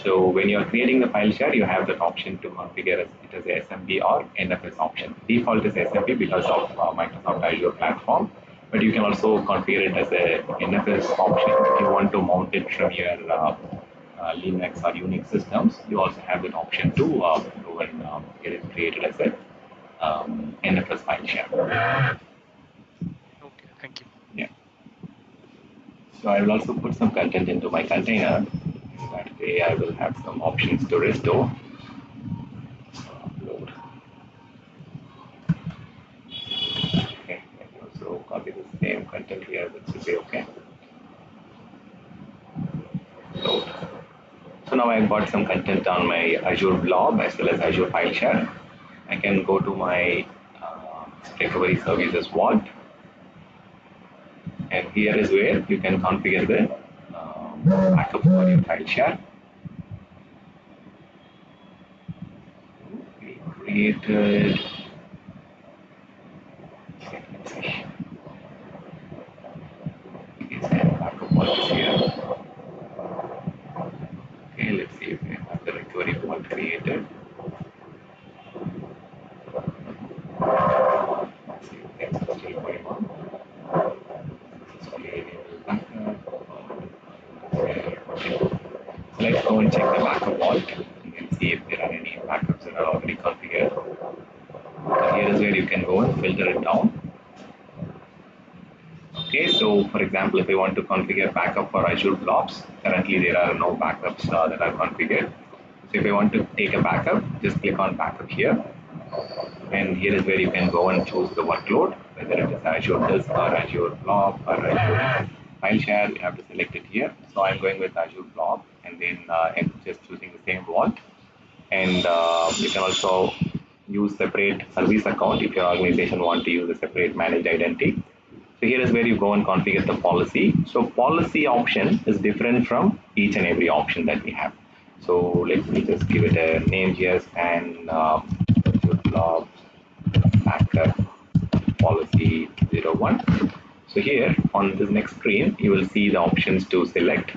So when you are creating the file share, you have that option to configure it as a SMB or NFS option. Default is SMB because of Microsoft Azure platform, but you can also configure it as a NFS option if you want to mount it from your Linux or Unix systems. You also have that option to go and get it created as a NFS file share. Okay, thank you. Yeah. So I will also put some content into my container. That way I will have some options to restore. Upload. Okay. I can also copy the same content here. That should be okay. Load. So now I've got some content on my Azure blob as well as Azure file share. I can go to my recovery services vault, and here is where you can configure the backup for your file share. We created. Let's see. Is there backup vault here? Okay, let's see if we have the recovery vault created. Let's see if things are still going on. Successfully enable backup. Okay. So let's go and check the backup vault and see if there are any backups that are already configured. So here is where you can go and filter it down. Okay, so for example, if I want to configure backup for Azure blobs, currently there are no backups that are configured. So if I want to take a backup, just click on backup here, and here is where you can go and choose the workload, whether it is Azure Disk or Azure Blob or Azure File Share. You have to select it here. So I'm going with Azure Blob, and then I'm just choosing the same vault. And you can also use separate service account if your organization want to use a separate managed identity. So here is where you go and configure the policy. So policy option is different from each and every option that we have. So let me just give it a name here, and blog backup policy 01. So here on this next screen, you will see the options to select.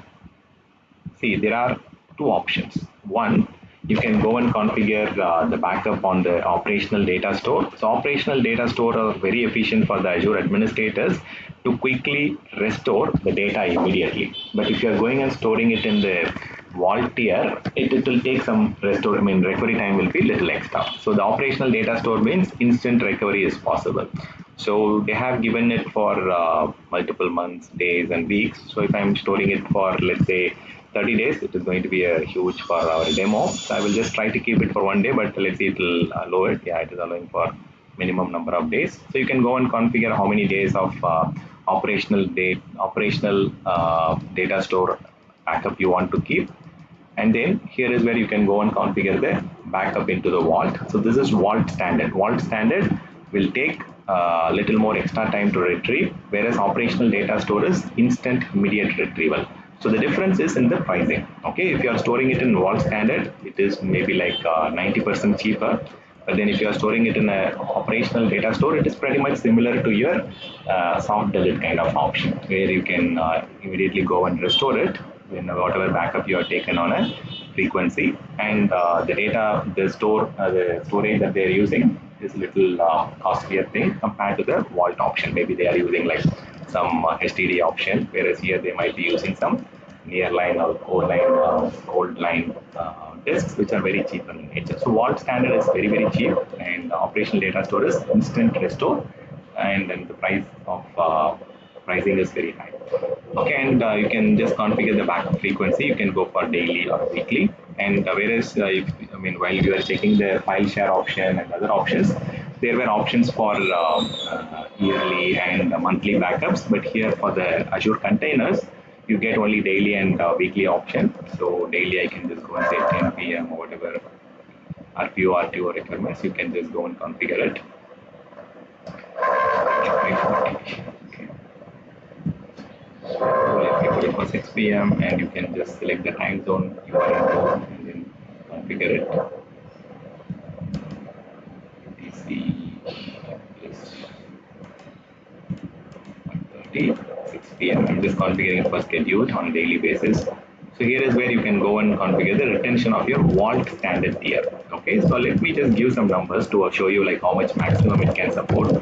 See, there are two options. One, you can go and configure the backup on the operational data store. So operational data store are very efficient for the Azure administrators to quickly restore the data immediately. But if you are going and storing it in the vault tier, it will take some recovery time will be little extra. So the operational data store means instant recovery is possible. So they have given it for multiple months, days, and weeks. So if I'm storing it for, let's say, 30 days, it is going to be a huge for our demo. So I will just try to keep it for 1 day, but let's see, it will allow it. Yeah, it is allowing for minimum number of days. So you can go and configure how many days of operational data store backup you want to keep. And then here is where you can go and configure the backup into the vault. So this is vault standard. Vault standard will take a little more extra time to retrieve, whereas operational data store is instant immediate retrieval. So the difference is in the pricing. Okay, if you are storing it in vault standard, it is maybe like 90% cheaper. But then if you are storing it in an operational data store, it is pretty much similar to your soft delete kind of option, where you can immediately go and restore it in whatever backup you have taken on a frequency. And the data, the storage that they are using is little costlier thing compared to the vault option. Maybe they are using like some HDD option, whereas here they might be using some nearline or old line disks, which are very cheap in nature. So vault standard is very, very cheap, and operational data store is instant restore, and then the price of pricing is very high. Okay, and you can just configure the backup frequency. You can go for daily or weekly. And whereas, while you are checking the file share option and other options, there were options for yearly and monthly backups. But here for the Azure containers, you get only daily and weekly option. So daily, I can just go and say 10 p.m. or whatever RPO, RTO requirements. You can just go and configure it. Okay. So let me put it for 6 p.m. and you can just select the time zone you are into and then configure it. DC is 1:30, 6 p.m. I'm just configuring for schedule on daily basis. So here is where you can go and configure the retention of your vault standard tier. Okay, so let me just give some numbers to show you like how much maximum it can support.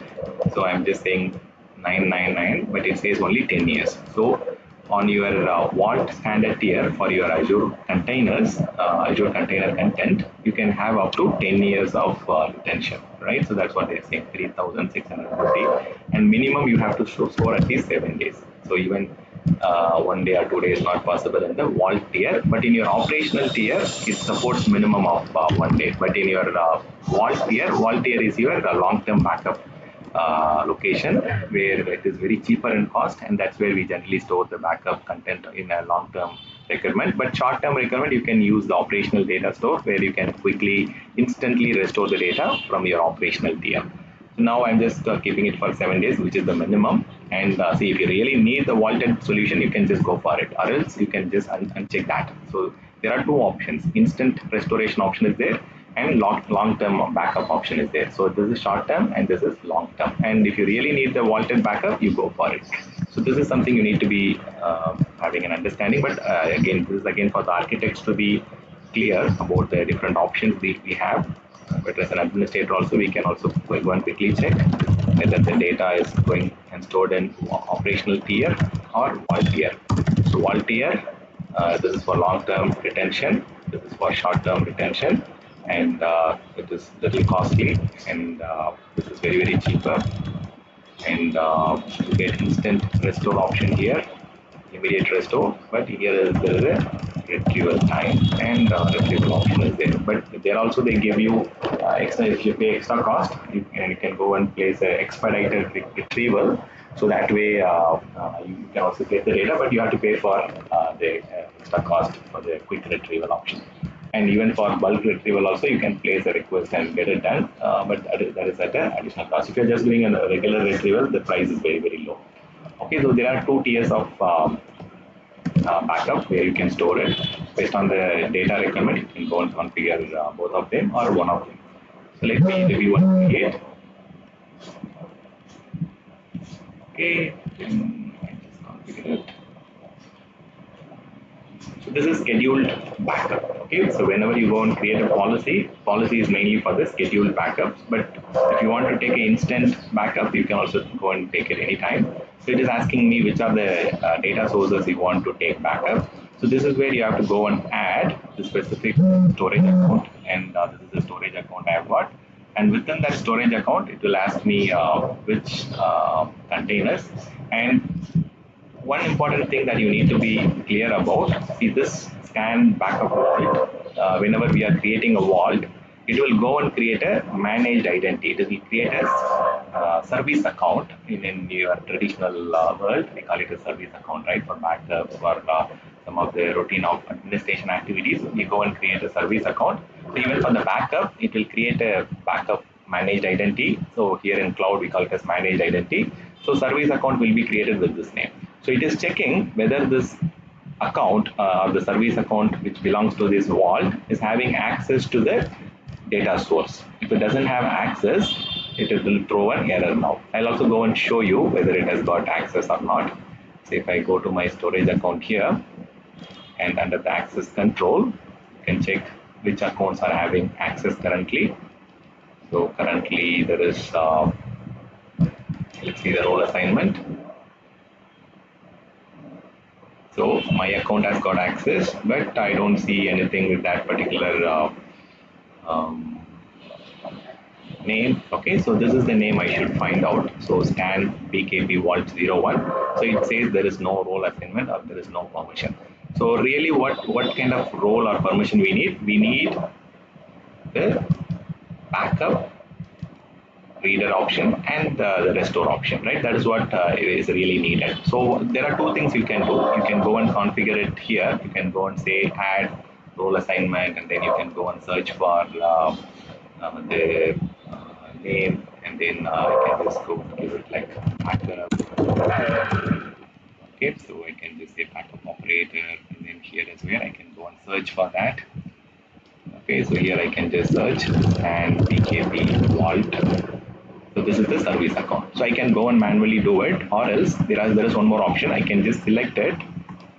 So I'm just saying 999, but it says only 10 years. So on your vault standard tier for your Azure containers, Azure container content, you can have up to 10 years of retention, right? So that's what they're saying, 3,650, and minimum you have to store at least 7 days. So even 1 day or 2 days is not possible in the vault tier, but in your operational tier, it supports minimum of 1 day. But in your vault tier is your long-term backup location, where it is very cheaper in cost, and that's where we generally store the backup content in a long-term requirement. But short-term requirement, you can use the operational data store, where you can quickly, instantly restore the data from your operational tier. So now I'm just keeping it for 7 days, which is the minimum. And see, if you really need the vaulted solution, you can just go for it, or else you can just uncheck that. So there are two options: instant restoration option is there, and long-term backup option is there. So this is short-term and this is long-term. And if you really need the vaulted backup, you go for it. So this is something you need to be having an understanding. But again, this is again for the architects to be clear about the different options we have. But as an administrator also, we can also go and quickly check whether the data is going and stored in operational tier or vault tier. So vault tier, this is for long-term retention, this is for short-term retention, and it is little costly, and this is very, very cheaper. and you get instant restore option here, immediate restore, but here there is a retrieval time and retrieval option is there. But there also they give you extra, if you pay extra cost, you can go and place a expedited retrieval. So that way you can also get the data, but you have to pay for the extra cost for the quick retrieval option. And even for bulk retrieval also, you can place a request and get it done, but that is at an additional cost. If you're just doing a regular retrieval, the price is very, very low. Okay, so there are two tiers of backup where you can store it. Based on the data requirement, you can go and configure both of them or one of them. So let me review and create. Okay, then I just configure it. So this is scheduled backup. Okay, so whenever you go and create a policy is mainly for the scheduled backups. But if you want to take an instant backup, you can also go and take it anytime. So it is asking me which are the data sources you want to take backup. So this is where you have to go and add the specific storage account, and this is the storage account I have got. And within that storage account, it will ask me which containers. And one important thing that you need to be clear about, see this scan backup vault, whenever we are creating a vault, it will go and create a managed identity. It will create a service account in your traditional world. We call it a service account, right? For backups, for some of the routine of administration activities, we go and create a service account. So even for the backup, it will create a backup managed identity. So here in cloud, we call it as managed identity. So service account will be created with this name. So it is checking whether this account or the service account which belongs to this vault is having access to the data source. If it doesn't have access, it will throw an error now. I'll also go and show you whether it has got access or not. So if I go to my storage account here and under the access control, you can check which accounts are having access currently. So currently there is, let's see the role assignment. So my account has got access, but I don't see anything with that particular um, name. Okay, so this is the name I should find out. So scan BKB Vault 01. So it says there is no role assignment or there is no permission. So really what kind of role or permission we need? We need the backup reader option and the restore option, right? That is what is really needed. So there are two things you can do. You can go and configure it here. You can go and say add role assignment, and then you can go and search for the name, and then I can just go give it like backup. Okay, so I can just say backup operator, and then here is where I can go and search for that. Okay, so here I can just search and BKB vault. So this is the service account. So I can go and manually do it, or else there is one more option. I can just select it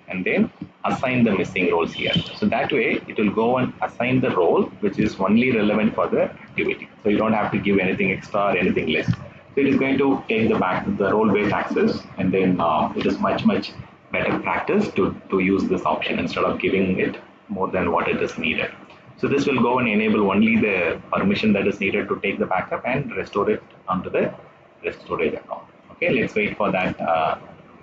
and then assign the missing roles here. So that way it will go and assign the role which is only relevant for the activity. So you don't have to give anything extra or anything less. So it is going to take the role based access, and then it is much better practice to use this option instead of giving it more than what it is needed. So this will go and enable only the permission that is needed to take the backup and restore it onto the storage account. Okay, let's wait for that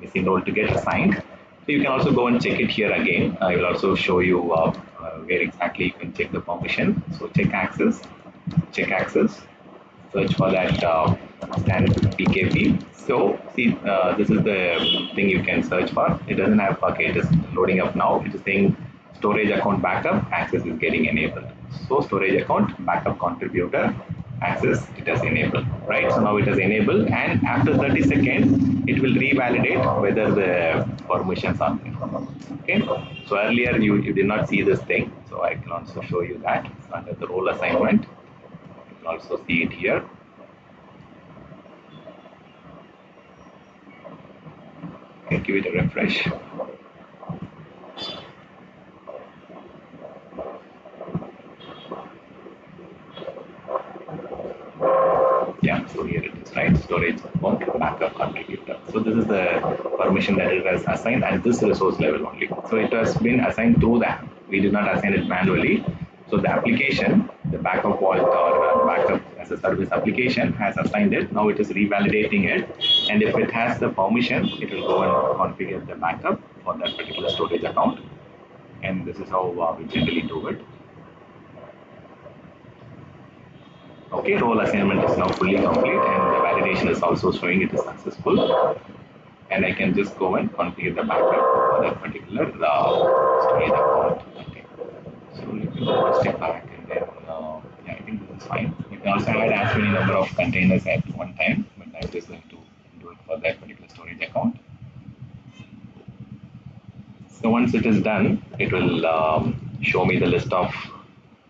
missing role to get assigned. So you can also go and check it here again. I will also show you where exactly you can check the permission. So check access, search for that standard PKP. So see, this is the thing you can search for. It doesn't have, okay, it is loading up now. It is saying storage account backup access is getting enabled. So storage account backup contributor access, it has enabled, right? So now it has enabled, and after 30 seconds it will revalidate whether the permissions are there. Okay, so earlier you did not see this thing, so I can also show you that under the role assignment. You can also see it here. Okay, give it a refresh. Yeah, so here it is, right? Storage account backup contributor. So this is the permission that it has assigned at this resource level only. So it has been assigned through that. We did not assign it manually. So the application, the backup vault or backup as a service application has assigned it. Now it is revalidating it, and if it has the permission, it will go and configure the backup for that particular storage account. And this is how we generally do it. Okay, role assignment is now fully complete, and the validation is also showing it is successful. And I can just go and configure the backup for that particular storage account. Okay. So let me go one step back, and then yeah, I think this is fine. You can also add as many number of containers at one time, but I'm just going to do it for that particular storage account. So once it is done, it will show me the list of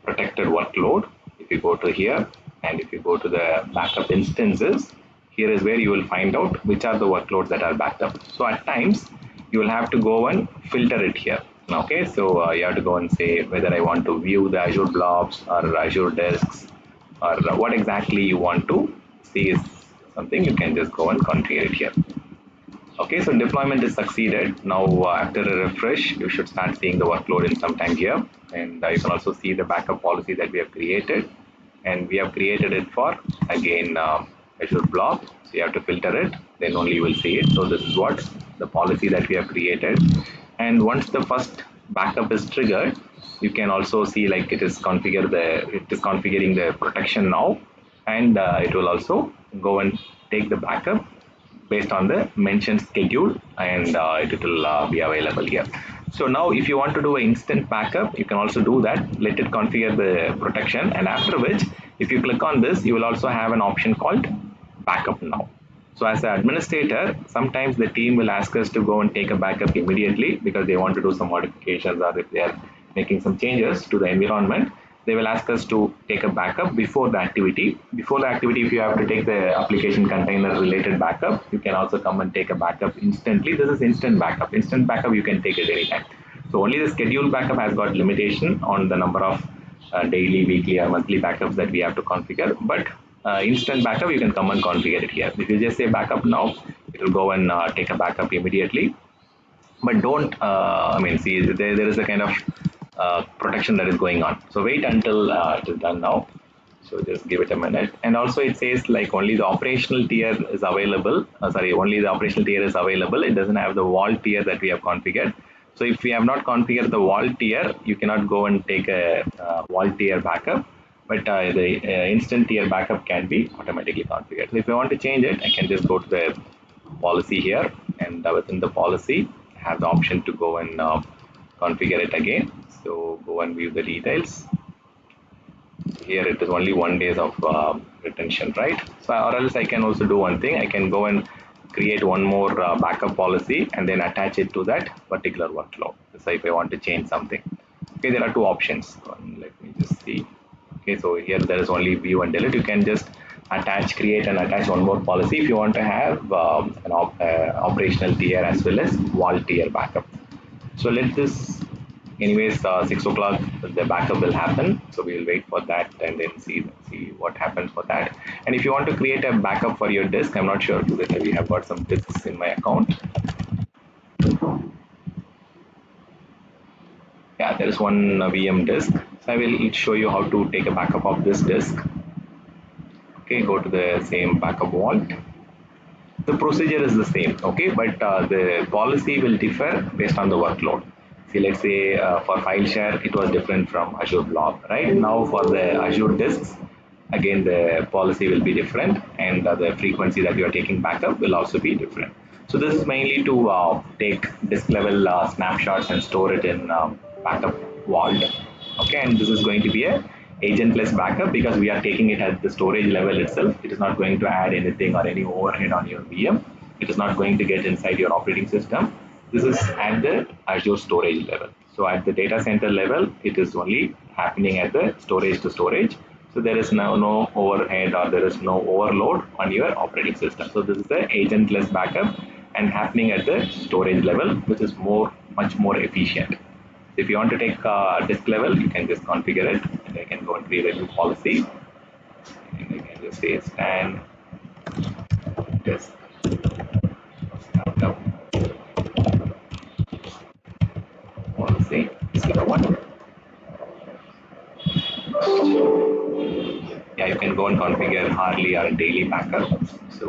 protected workload. If you go to here, and if you go to the backup instances, here is where you will find out which are the workloads that are backed up. So at times you will have to go and filter it here. Okay, so you have to go and say whether I want to view the Azure blobs or Azure disks, or what exactly you want to see is something. You can just go and configure it here. Okay, so deployment is succeeded. Now after a refresh, you should start seeing the workload in some time here. And you can also see the backup policy that we have created. And we have created it for, again, Azure blob. So you have to filter it, then only you will see it. So this is what the policy that we have created. And once the first backup is triggered, you can also see like it is configuring the protection now. And it will also go and take the backup based on the mentioned schedule, and it will be available here. So now if you want to do an instant backup, you can also do that. Let it configure the protection, and after which, if you click on this, you will also have an option called backup now. So as an administrator, sometimes the team will ask us to go and take a backup immediately because they want to do some modifications, or if they are making some changes to the environment, they will ask us to take a backup before the activity. Before the activity, if you have to take the application container related backup, you can also come and take a backup instantly. This is instant backup. Instant backup, you can take it anytime. So only the scheduled backup has got limitation on the number of daily, weekly, or monthly backups that we have to configure. But instant backup, you can come and configure it here. If you just say backup now, it will go and take a backup immediately. But don't, see, there is a kind of protection that is going on. So wait until it is done now. So just give it a minute. And also it says like only the operational tier is available. Only the operational tier is available. It doesn't have the vault tier that we have configured. So if we have not configured the vault tier, you cannot go and take a vault tier backup. But the instant tier backup can be automatically configured. So if I want to change it, I can just go to the policy here, and within the policy, have the option to go and configure it again. So go and view the details. Here it is only 1 day of retention, right? So or else I can also do one thing. I can go and create one more backup policy and then attach it to that particular workload. So if I want to change something, okay, there are two options. Let me just see. Okay, so here there is only view and delete. You can just create and attach one more policy if you want to have an operational tier as well as vault tier backup. So let this, anyways, 6 o'clock the backup will happen. So we will wait for that and then see what happens for that. And if you want to create a backup for your disk, I'm not sure whether we have got some disks in my account. Yeah, there is one VM disk. So I will show you how to take a backup of this disk. Okay, go to the same backup vault. The procedure is the same, okay, but the policy will differ based on the workload. See, let's say for file share, it was different from Azure blob, right? Now for the Azure disks, again, the policy will be different, and the frequency that you are taking backup will also be different. So this is mainly to take disk level snapshots and store it in backup vault. Okay, and this is going to be a agentless backup because we are taking it at the storage level itself. It is not going to add anything or any overhead on your VM. It is not going to get inside your operating system. This is at the Azure storage level. So at the data center level, it is only happening at the storage to storage. So there is no overhead or there is no overload on your operating system. So this is the agentless backup and happening at the storage level, which is much more efficient. If you want to take disk level, you can just configure it, and I can go and create a new policy. And I can just say scan disk backup policy 01. Yeah, you can go and configure hourly or a daily backup. So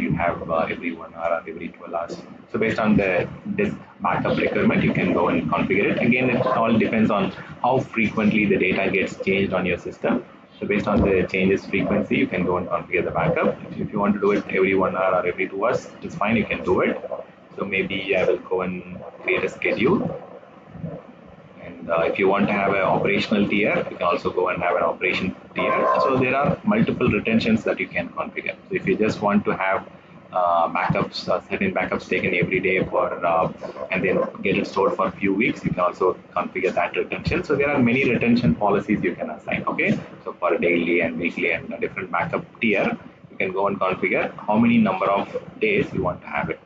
you have every 1 hour or every 12 hours. So based on the disk backup requirement, you can go and configure it. Again, it all depends on how frequently the data gets changed on your system. So based on the changes frequency, you can go and configure the backup. If you want to do it every 1 hour or every 2 hours, it's fine, you can do it. So maybe I will go and create a schedule. And if you want to have an operational tier, you can also go and have an operation tier. So there are multiple retentions that you can configure. So if you just want to have backups, certain backups taken every day for, and then get it stored for a few weeks, you can also configure that retention. So there are many retention policies you can assign. Okay, so for daily and weekly and a different backup tier, you can go and configure how many number of days you want to have it.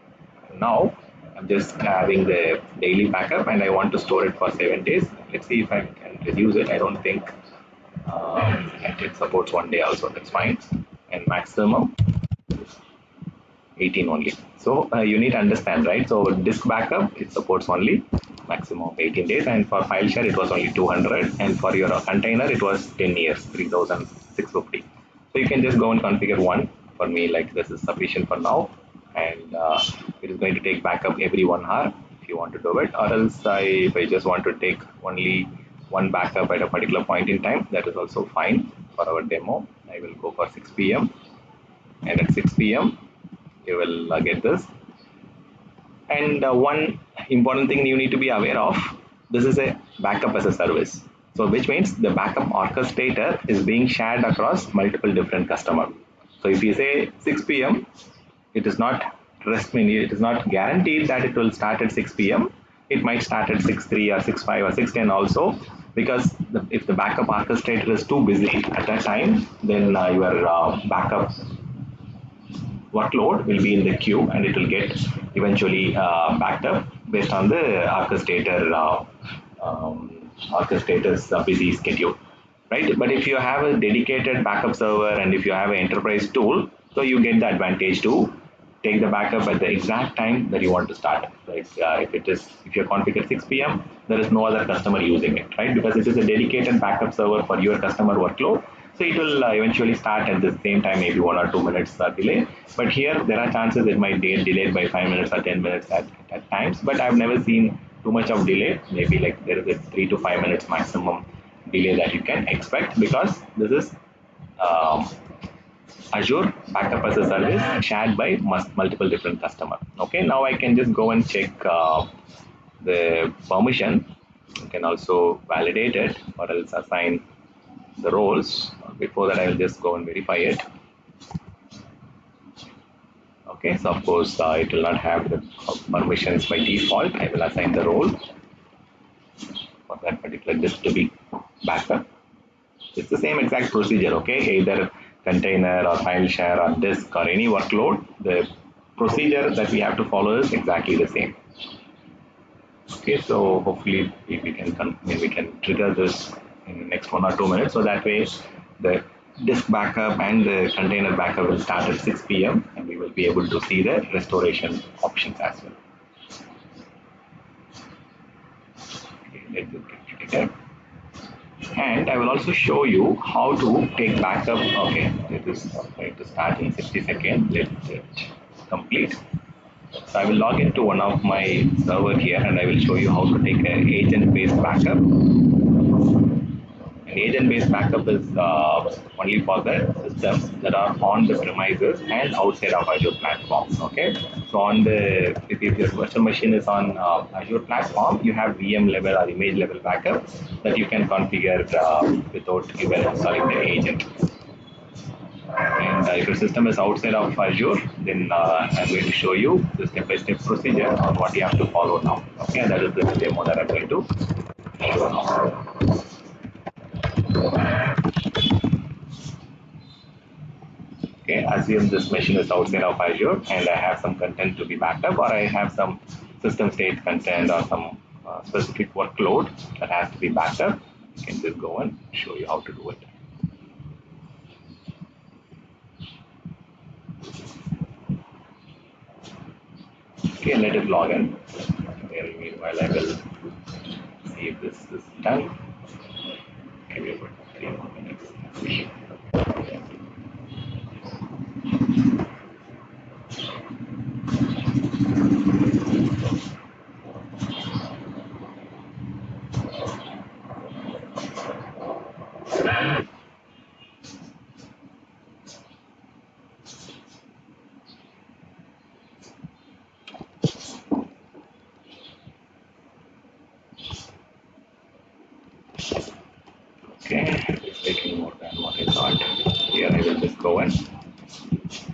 Now I'm just having the daily backup and I want to store it for 7 days. Let's see if I can reduce it. I don't think it supports 1 day also, that's fine. And maximum 18 only. So you need to understand, right? So disk backup, it supports only maximum 18 days, and for file share it was only 200, and for your container it was 10 years, 3650. So you can just go and configure one. For me, like, this is sufficient for now, and it is going to take backup every 1 hour if you want to do it, or else if I just want to take only one backup at a particular point in time, that is also fine. For our demo, I will go for 6 p.m. and at 6 p.m. you will get this. And one important thing you need to be aware of, this is a backup as a service. So which means the backup orchestrator is being shared across multiple different customers. So if you say 6 p.m., it is not it is not guaranteed that it will start at 6 p.m. It might start at 6:03 or 6:05 or 6:10 also, because if the backup orchestrator is too busy at that time, then your backup workload will be in the queue and it will get eventually backed up based on the orchestrator's busy schedule, right? But if you have a dedicated backup server and if you have an enterprise tool, so you get the advantage to take the backup at the exact time that you want to start. Like if you're configured 6 p.m., there is no other customer using it, right? Because it is a dedicated backup server for your customer workload. So it will eventually start at the same time, maybe 1 or 2 minutes delay. But here there are chances it might get delayed by 5 minutes or 10 minutes at times. But I've never seen too much of delay. Maybe like there is a 3 to 5 minutes maximum delay that you can expect, because this is Azure backup as a service shared by multiple different customers. Okay, now I can just go and check the permission. You can also validate it or else assign the roles. Before that, I will just go and verify it. Okay, so of course it will not have the permissions by default. I will assign the role for that particular disk to be backup. It's the same exact procedure, okay? Either container or file share or disk or any workload, the procedure that we have to follow is exactly the same. Okay, so hopefully we can trigger this in the next 1 or 2 minutes, so that way the disk backup and the container backup will start at 6 p.m. and we will be able to see the restoration options as well. Okay, let's get triggered. And I will also show you how to take backup. Okay, it is going to start in 60 seconds. Let it complete. So I will log into one of my server here and I will show you how to take an agent-based backup. An agent-based backup is only for the systems that are on the premises and outside of Azure platform. Okay, so on the if your virtual machine is on Azure platform, you have VM level or image level backup that you can configure without even installing the agent. And if your system is outside of Azure, then I'm going to show you the step-by-step procedure on what you have to follow now. Okay, and that is the demo that I'm going to show now. Okay, assume this machine is outside of Azure and I have some content to be backed up, or I have some system state content or some specific workload that has to be backed up. You can just go and show you how to do it. Okay, let it log in. Meanwhile, I will see if this is done. Maybe about 3 more minutes. Okay, it's taking more than what I thought. Here I will just go and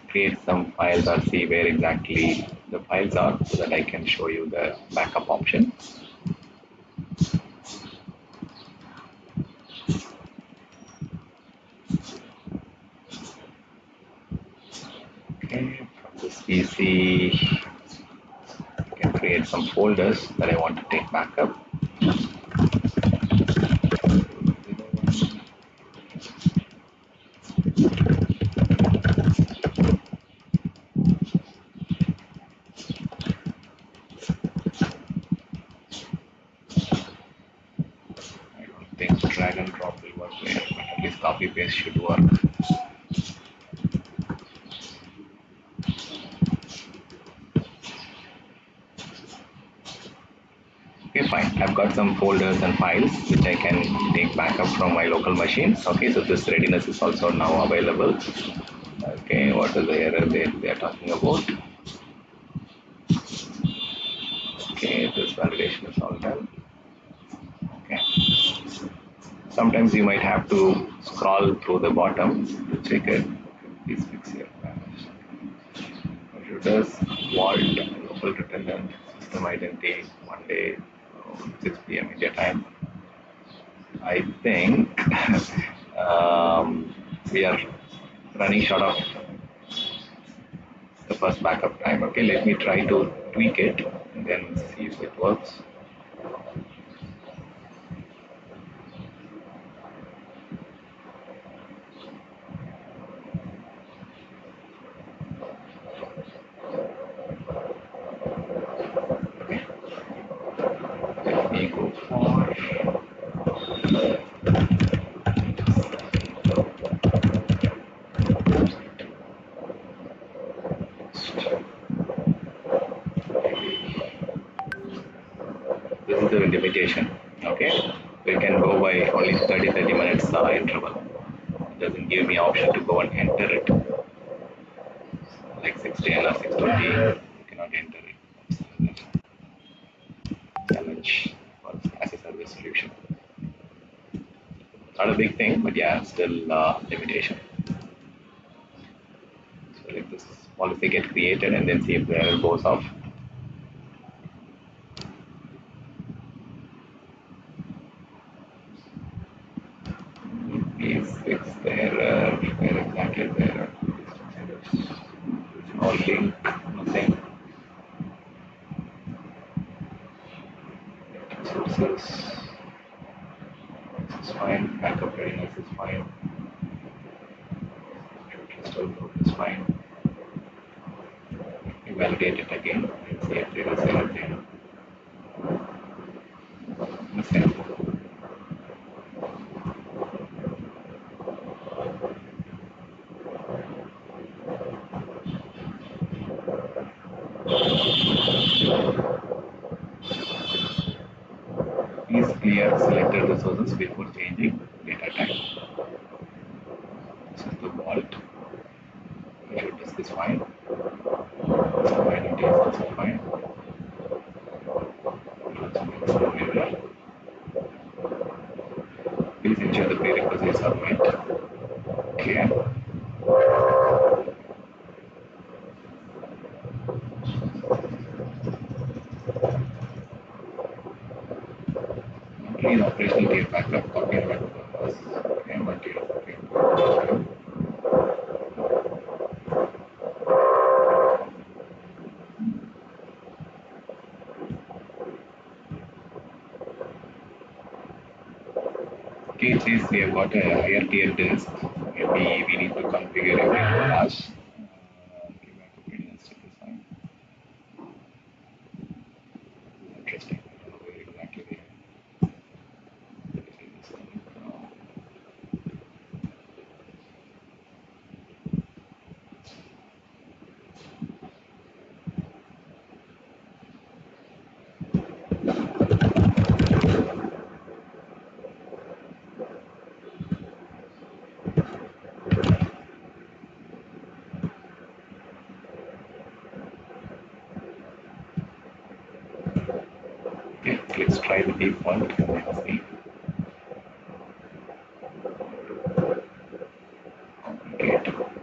create some files or see where exactly the files are so that I can show you the backup option. Okay, from this PC, I can create some folders that I want to take backup. I don't think drag and drop will work there, but at least copy paste should work. Okay, fine. I've got some folders and files which I can take backup from my local machine. Okay, so this readiness is also now available. Okay, what is the error they are talking about? Okay, this validation is all done. Okay. Sometimes you might have to scroll through the bottom to check it. Please fix your computers, vault, local attendant, system identity, Monday, 6 p.m. India time. I think we are running short of the first backup time. Okay, let me try to tweak it and then see if it works. Okay, let me go for this is the limitation. Okay, we can go by only 30 minutes interval. It doesn't give me option to go and enter it like 6:10 or 6:20. You cannot enter it. That's the challenge for as a service solution. Not a big thing, but yeah, still limitation. So let this policy get created and then see if the error goes off. Please fix the error. Where exactly is the error? No link, nothing. Sources. This is fine. Backup readiness is fine. Crystal code is fine. We validate it again and see if there is error there. Nothing. Please clear selected resources before changing data type. This is the vault. Your disk is fine. System identity is also fine. No error. Please ensure the prerequisites are met. Okay. Clean operational data backup, copy and backup purpose. Okay, material copy. Okay, it says we have got a higher tier disk. Maybe we need to configure every class. Okay, backup readiness check is fine. Interesting. I don't know where exactly the design is coming from. try the default and see. Complicate.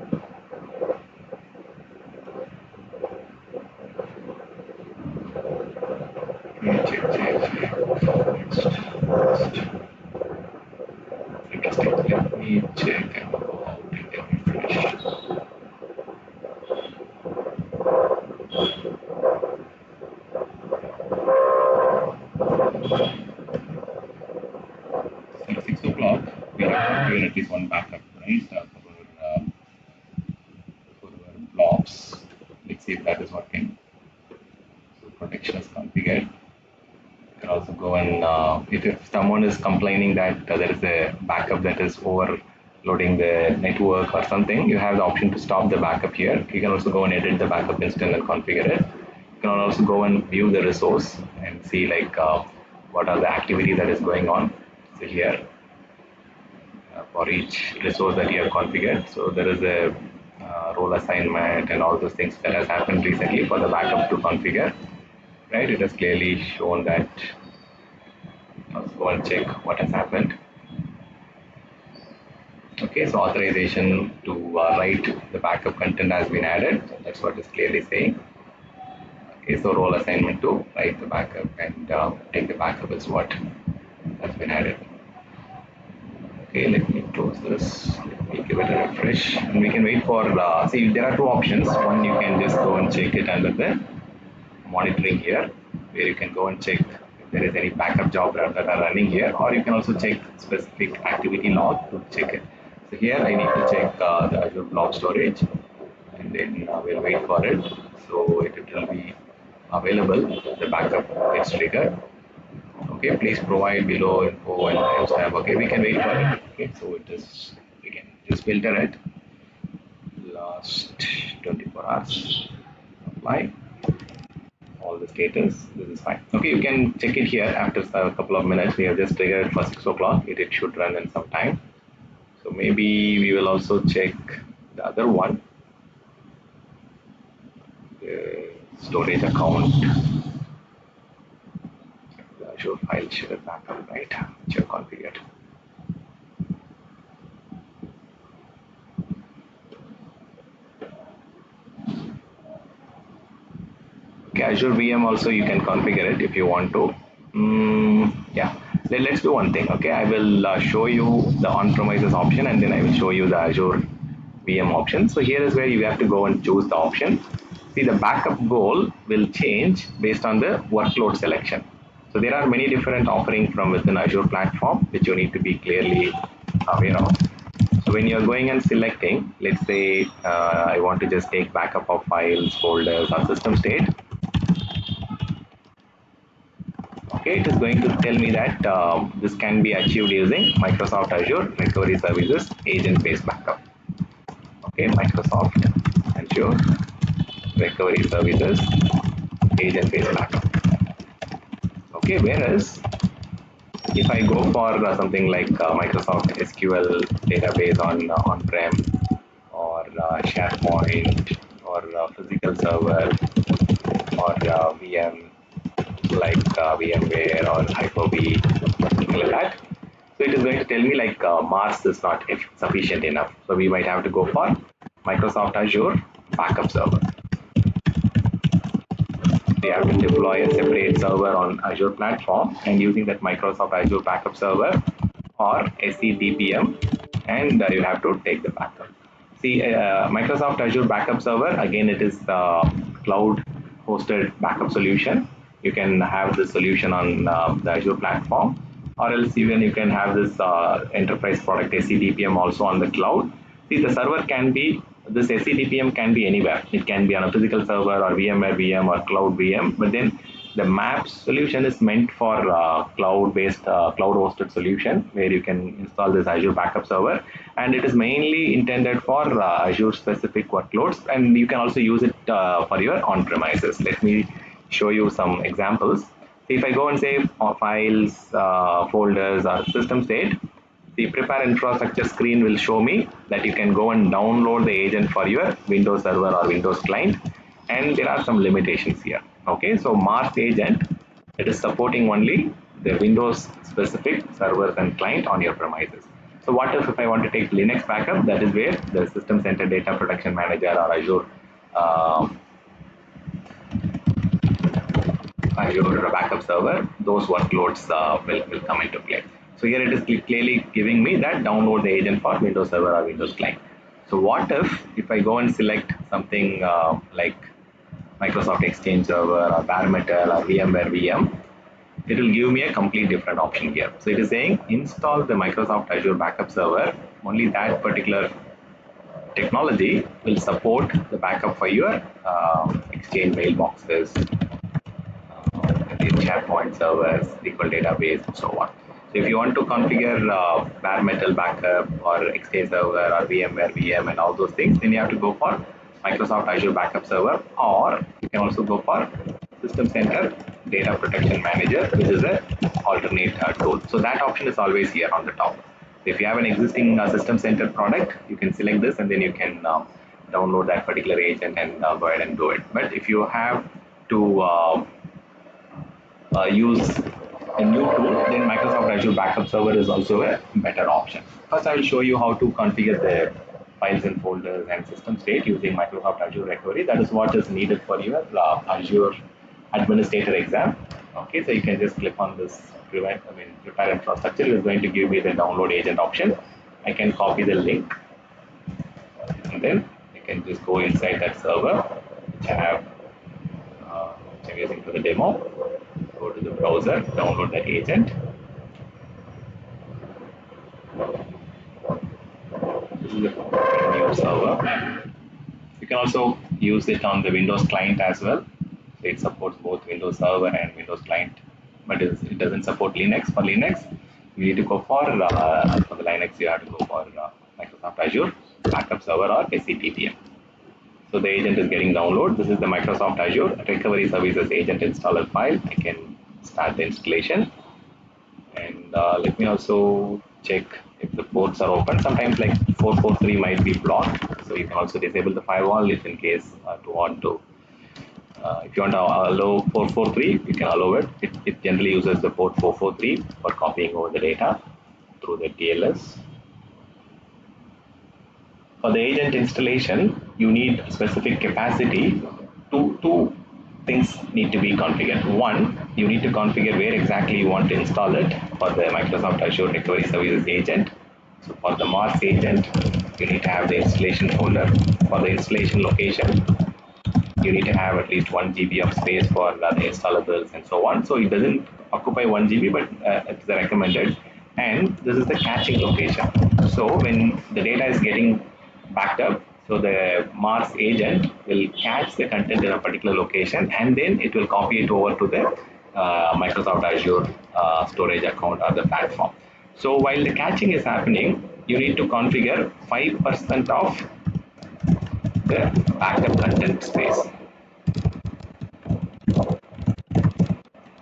Check. Next. Interesting. Let me check and go out and then refresh. So at 6 o'clock, we have to at least one backup, right? For our blobs. Let's see if that is working. So protection is configured. You can also go and if someone is complaining that there is a backup that is overloading the network or something, you have the option to stop the backup here. You can also go and edit the backup instance and configure it. You can also go and view the resource and see like what are the activity that is going on. So here for each resource that you have configured. So there is a role assignment and all those things that has happened recently for the backup to configure. Right, it has clearly shown that. Let's go and check what has happened. Okay, so authorization to write the backup content has been added. That's what it's clearly saying. Okay, so role assignment to write the backup and take the backup is what has been added. Okay, let me close this. Let me give it a refresh, and we can wait for. See, there are two options. One, you can just go and check it under the monitoring here, where you can go and check if there is any backup job that are running here, or you can also check specific activity log to check it. So here I need to check the Azure blob storage, and then we'll wait for it. So it will be available. The backup gets triggered. Okay, please provide below info and timestamp. Okay, we can wait for it. Okay, so it is, we can just filter it. Last 24 hours. Apply. All the status, this is fine. Okay, you can check it here after a couple of minutes. We have just triggered for 6 o'clock. It should run in some time. So maybe we will also check the other one, the storage account. The Azure file share backup, right? Check configured. Okay, Azure VM also you can configure it if you want to. Yeah, let's do one thing. Okay, I will show you the on-premises option and then I will show you the Azure VM option. So here is where you have to go and choose the option. See, the backup goal will change based on the workload selection. So there are many different offerings from within Azure platform which you need to be clearly aware of. So when you're going and selecting, let's say I want to just take backup of files, folders or system state. Okay, it is going to tell me that this can be achieved using Microsoft Azure Recovery Services agent-based backup. Okay, Microsoft Azure Recovery Services agent-based backup. Okay, whereas if I go for something like Microsoft SQL database on on-prem or SharePoint or physical server or VM like VMware or Hyper-V, something like that. So it is going to tell me like Mars is not sufficient enough. So we might have to go for Microsoft Azure backup server. We have to deploy a separate server on Azure platform and using that Microsoft Azure backup server or SCDPM, and you have to take the backup. See, Microsoft Azure backup server, again, it is cloud hosted backup solution. You can have the solution on the Azure platform, or else even you can have this enterprise product SCDPM also on the cloud. See, the server can be, this SCDPM can be anywhere. It can be on a physical server or VMware VM or cloud VM, but then the MAPS solution is meant for cloud-based, cloud-hosted solution where you can install this Azure backup server, and it is mainly intended for Azure-specific workloads, and you can also use it for your on-premises. Let me show you some examples. If I go and save files, folders, or system state, the prepare infrastructure screen will show me that you can go and download the agent for your Windows server or Windows client, and there are some limitations here. Okay, so Mars agent, it is supporting only the Windows specific servers and client on your premises. So what if I want to take Linux backup? That is where the System Center Data Protection Manager or Azure backup server, those workloads will come into play. So here it is clearly giving me that download the agent for Windows Server or Windows Client. So what if I go and select something like Microsoft Exchange Server or bare metal or VMware VM, it will give me a complete different option here. So it is saying install the Microsoft Azure backup server. Only that particular technology will support the backup for your Exchange mailboxes, SharePoint servers, SQL database, and so on. So if you want to configure bare metal backup or Exchange server or VMware VM and all those things, then you have to go for Microsoft Azure backup server, or you can also go for System Center Data Protection Manager, which is a alternate tool. So that option is always here on the top. If you have an existing System Center product, you can select this and then you can download that particular agent and go ahead and do it. But if you have to use a new tool, then Microsoft Azure Backup Server is also a better option. First, I will show you how to configure the files and folders and system state using Microsoft Azure Recovery. That is what is needed for your Azure Administrator exam. Okay, so you can just click on this prepare infrastructure. It is going to give me the download agent option. I can copy the link and then I can just go inside that server, which I have which I'm using for the demo. Go to the browser, download that agent. This is the new server. You can also use it on the Windows client as well. So it supports both Windows Server and Windows client, but it doesn't support Linux. For Linux, you need to go for the Linux, you have to go for Microsoft Azure Backup Server or SCTPM. So the agent is getting downloaded. This is the Microsoft Azure Recovery Services agent installer file. I can start the installation. And let me also check if the ports are open. Sometimes like 443 might be blocked, so you can also disable the firewall if in case to want to. If you want to allow 443, you can allow it. It generally uses the port 443 for copying over the data through the TLS. For the agent installation, you need specific capacity. Two things need to be configured. One, you need to configure where exactly you want to install it for the Microsoft Azure Recovery Services agent. So for the Mars agent, you need to have the installation folder. For the installation location, you need to have at least 1 GB of space for the installables and so on. So it doesn't occupy 1 GB, but it's the recommended. And this is the caching location. So when the data is getting backed up, so the Mars agent will cache the content in a particular location and then it will copy it over to the Microsoft Azure storage account or the platform. So while the caching is happening, you need to configure 5% of the backup content space.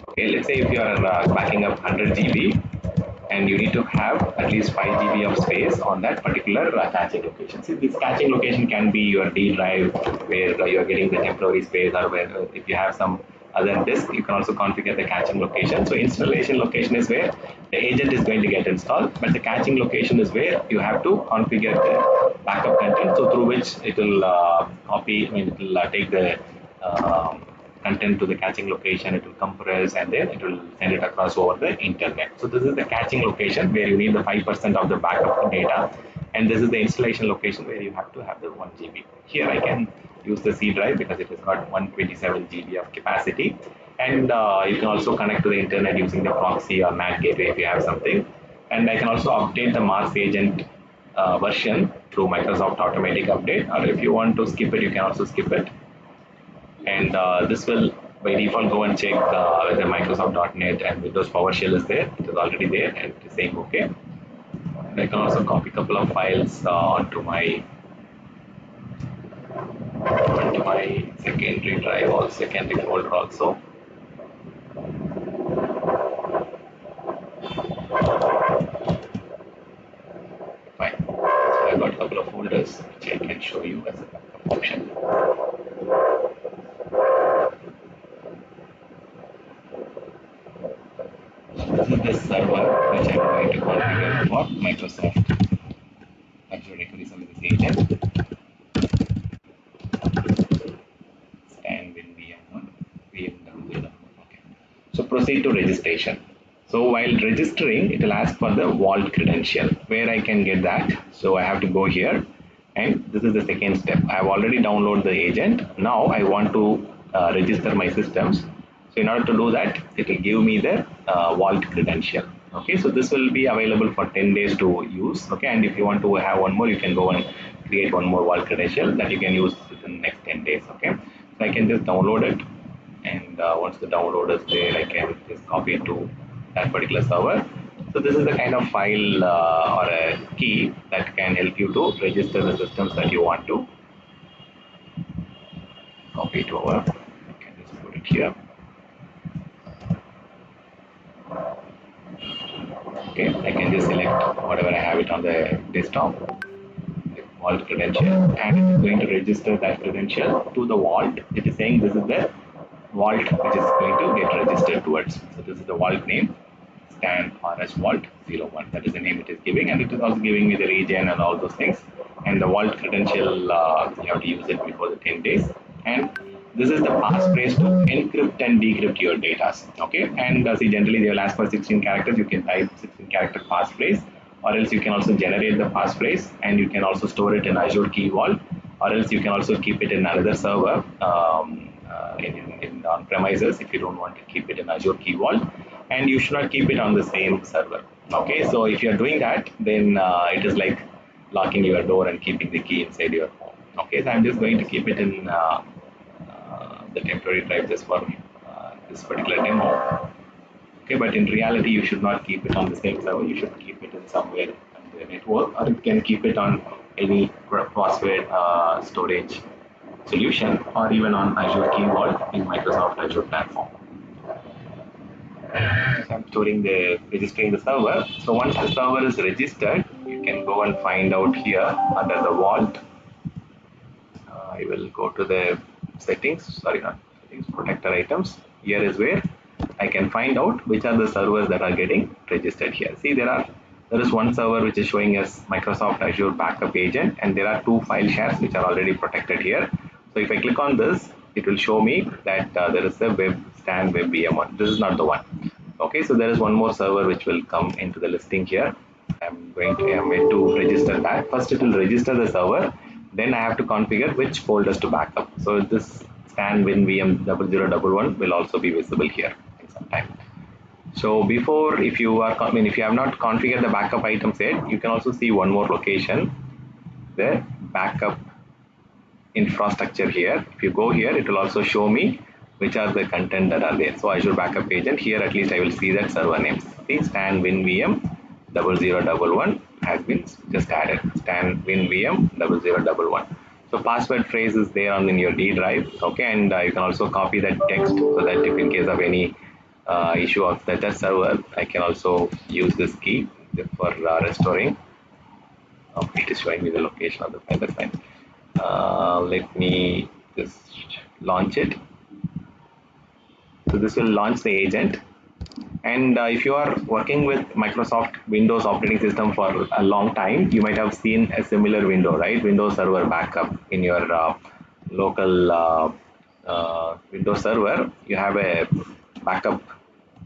Okay, let's say if you are backing up 100 GB and you need to have at least 5 GB of space on that particular caching location. See, this caching location can be your D drive where you are getting the temporary space, or where if you have some other disk, you can also configure the caching location. So installation location is where the agent is going to get installed, but the caching location is where you have to configure the backup content, so through which it will it will take the content to the caching location, it will compress and then it will send it across over the internet. So this is the caching location where you need the 5% of the backup data, and this is the installation location where you have to have the 1 GB. Here I can use the C drive because it has got 127 GB of capacity, and you can also connect to the internet using the proxy or NAT gateway if you have something. And I can also update the Mars agent version through Microsoft Automatic Update, or if you want to skip it, you can also skip it. And this will by default go and check whether Microsoft.NET and Windows PowerShell is there. It is already there and it is saying OK. And I can also copy a couple of files onto my secondary drive or secondary folder also. Fine. So I got a couple of folders which I can show you as a backup option. for Microsoft Azure Recovery Services agent, stand in VM1, VM1. Okay. So proceed to registration. So while registering, it will ask for the vault credential. Where I can get that? So I have to go here, and this is the second step. I have already downloaded the agent. Now I want to register my systems. So in order to do that, it will give me the vault credential. Okay, so this will be available for 10 days to use. Okay, and if you want to have one more, you can go and create one more vault credential that you can use within the next 10 days. Okay, so I can just download it, and once the download is there, I can just copy it to that particular server. So this is the kind of file or a key that can help you to register the systems that you want to copy it over. I can just put it here. Okay, I can just select whatever I have it on the desktop, the vault credential, and it is going to register that credential to the vault. It is saying this is the vault which is going to get registered towards. So this is the vault name, Stan RS Vault 01. That is the name it is giving, and it is also giving me the region and all those things. And the vault credential, you have to use it before the 10 days. And this is the passphrase to encrypt and decrypt your data. Okay, and see, generally they will ask for 16 characters. You can type 16 character passphrase, or else you can also generate the passphrase, and you can also store it in Azure Key Vault, or else you can also keep it in another server in on premises if you don't want to keep it in Azure Key Vault, and you should not keep it on the same server. Okay, so if you are doing that, then it is like locking your door and keeping the key inside your home. Okay, so I'm just going to keep it in the temporary drive just for this particular demo. Okay, but in reality, you should not keep it on the same server. You should keep it in somewhere on the network, or you can keep it on any crossword storage solution, or even on Azure Key Vault in Microsoft Azure platform. So I'm storing the registering the server. So once the server is registered, you can go and find out here under the vault. I will go to the settings, sorry, not settings, protector items. Here is where I can find out which are the servers that are getting registered here. See, there is one server which is showing as Microsoft Azure Backup Agent, and there are two file shares which are already protected here. So if I click on this, it will show me that there is a web stand web VM1. This is not the one. Okay, so there is one more server which will come into the listing here. I'm going to register that. First, it will register the server. Then I have to configure which folders to backup. So this stan win VM 0011 will also be visible here in some time. So before, if you have not configured the backup items yet, you can also see one more location, the backup infrastructure here. If you go here, it will also show me which are the content that are there. So Azure Backup Agent, here at least I will see that server names. See, stan win VM 0011 has been just added. Stan win VM 0011. So password phrase is there on in your D drive. Okay, and you can also copy that text so that if in case of any issue of that server, I can also use this key for restoring. Okay, it is showing me the location of the file. That's fine. Let me just launch it. So this will launch the agent. And if you are working with Microsoft Windows operating system for a long time, you might have seen a similar window, right? Windows Server Backup in your local Windows Server. You have a backup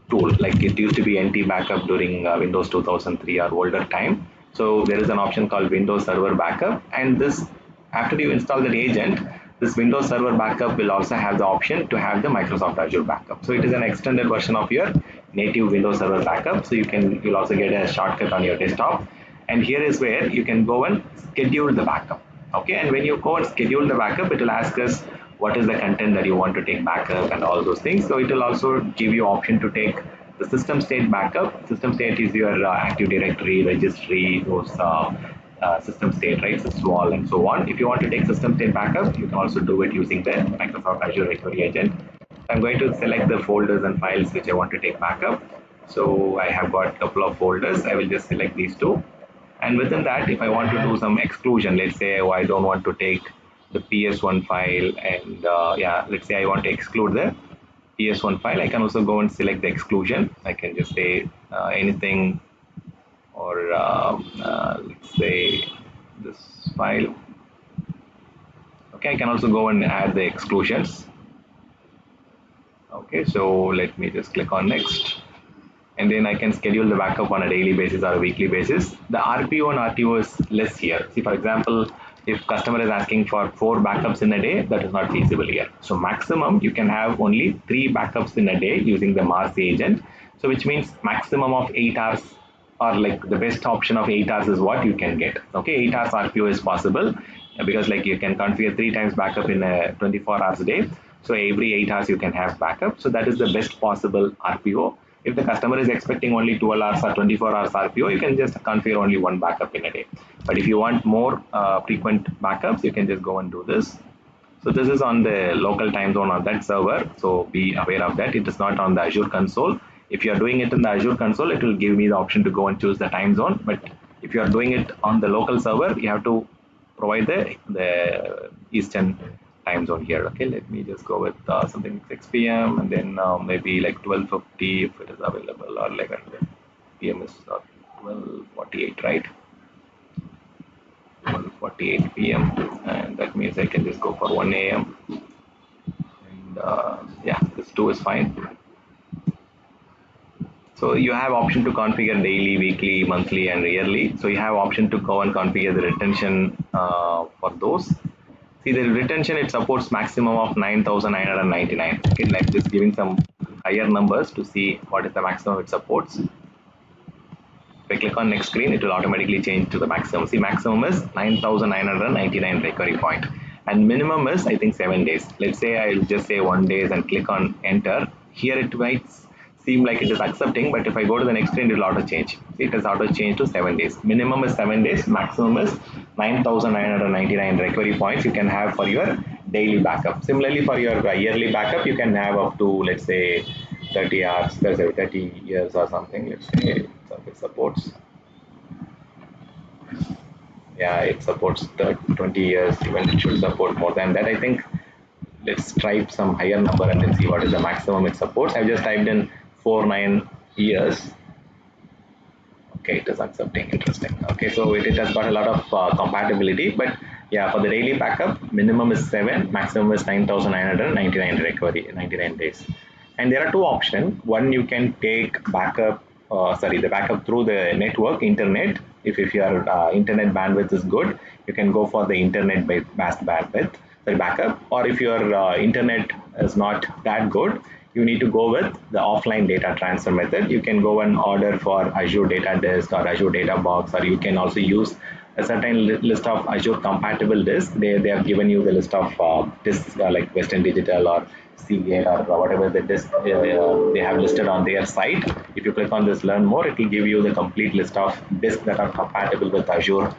tool, like it used to be NT Backup during Windows 2003 or older time. So there is an option called Windows Server Backup, and this, after you install the agent, this Windows Server Backup will also have the option to have the Microsoft Azure Backup. So it is an extended version of your native Windows Server Backup. So you'll also get a shortcut on your desktop. And here is where you can go and schedule the backup. Okay, and when you go and schedule the backup, it will ask us what is the content that you want to take backup and all those things. So it will also give you option to take the system state backup. System state is your Active Directory, registry, those system state, right, sysvol and so on. If you want to take system state backup, you can also do it using the Microsoft Azure Recovery Agent. I'm going to select the folders and files which I want to take backup. So I have got a couple of folders. I will just select these two. And within that, if I want to do some exclusion, let's say, oh, I don't want to take the PS1 file, and yeah, let's say I want to exclude the PS1 file, I can also go and select the exclusion. I can just say anything or let's say this file. Okay, I can also go and add the exclusions. Okay, so let me just click on next, and then I can schedule the backup on a daily basis or a weekly basis. The RPO and RTO is less here. See, for example, if customer is asking for 4 backups in a day, that is not feasible here. So maximum you can have only 3 backups in a day using the Mars agent. So which means maximum of 8 hours, or like the best option of 8 hours is what you can get. Okay, 8 hours RPO is possible because like you can configure 3 times backup in a 24 hours a day. So every 8 hours you can have backup. So that is the best possible RPO. If the customer is expecting only 12 hours or 24 hours RPO, you can just configure only 1 backup in a day. But if you want more frequent backups, you can just go and do this. So this is on the local time zone on that server. So be aware of that. It is not on the Azure console. If you are doing it in the Azure console, it will give me the option to go and choose the time zone. But if you are doing it on the local server, you have to provide the Eastern time zone here. Okay, let me just go with something 6 p.m. and then maybe like 12:50 if it is available, or 11 p.m. is 12:48, right? 1:48 p.m. and that means I can just go for 1 a.m. and yeah, this 2 is fine. So you have option to configure daily, weekly, monthly, and yearly. So you have option to go and configure the retention for those. See, the retention, it supports maximum of 9,999. Okay, like just giving some higher numbers to see what is the maximum it supports. If I click on next screen, it will automatically change to the maximum. See, maximum is 9,999 recovery point, and minimum is I think 7 days. Let's say I'll just say 1 day and click on enter. Here it might seem like it is accepting, but if I go to the next screen, it will auto change. See, it has auto changed to 7 days. Minimum is 7 days, maximum is 9,999 recovery points you can have for your daily backup. Similarly, for your yearly backup, you can have up to, let's say, 30 hours, 30 years or something. Let's say it supports. Yeah, it supports 20 years. Even it should support more than that, I think. Let's type some higher number and then see what is the maximum it supports. I've just typed in 49 years. Okay, it is accepting. Interesting. Okay, so it has got a lot of compatibility, but yeah, for the daily backup, minimum is 7, maximum is 9,999 recovery, 99 days. And there are two options. One, you can take backup, the backup through the network, internet. If your internet bandwidth is good, you can go for the internet based bandwidth, the backup. Or if your internet is not that good, you need to go with the offline data transfer method. You can go and order for Azure Data Disk or Azure Data Box, or you can also use a certain list of Azure compatible disks. They have given you the list of disks like Western Digital or Seagate or whatever the disk they have listed on their site. If you click on this learn more, it will give you the complete list of disks that are compatible with Azure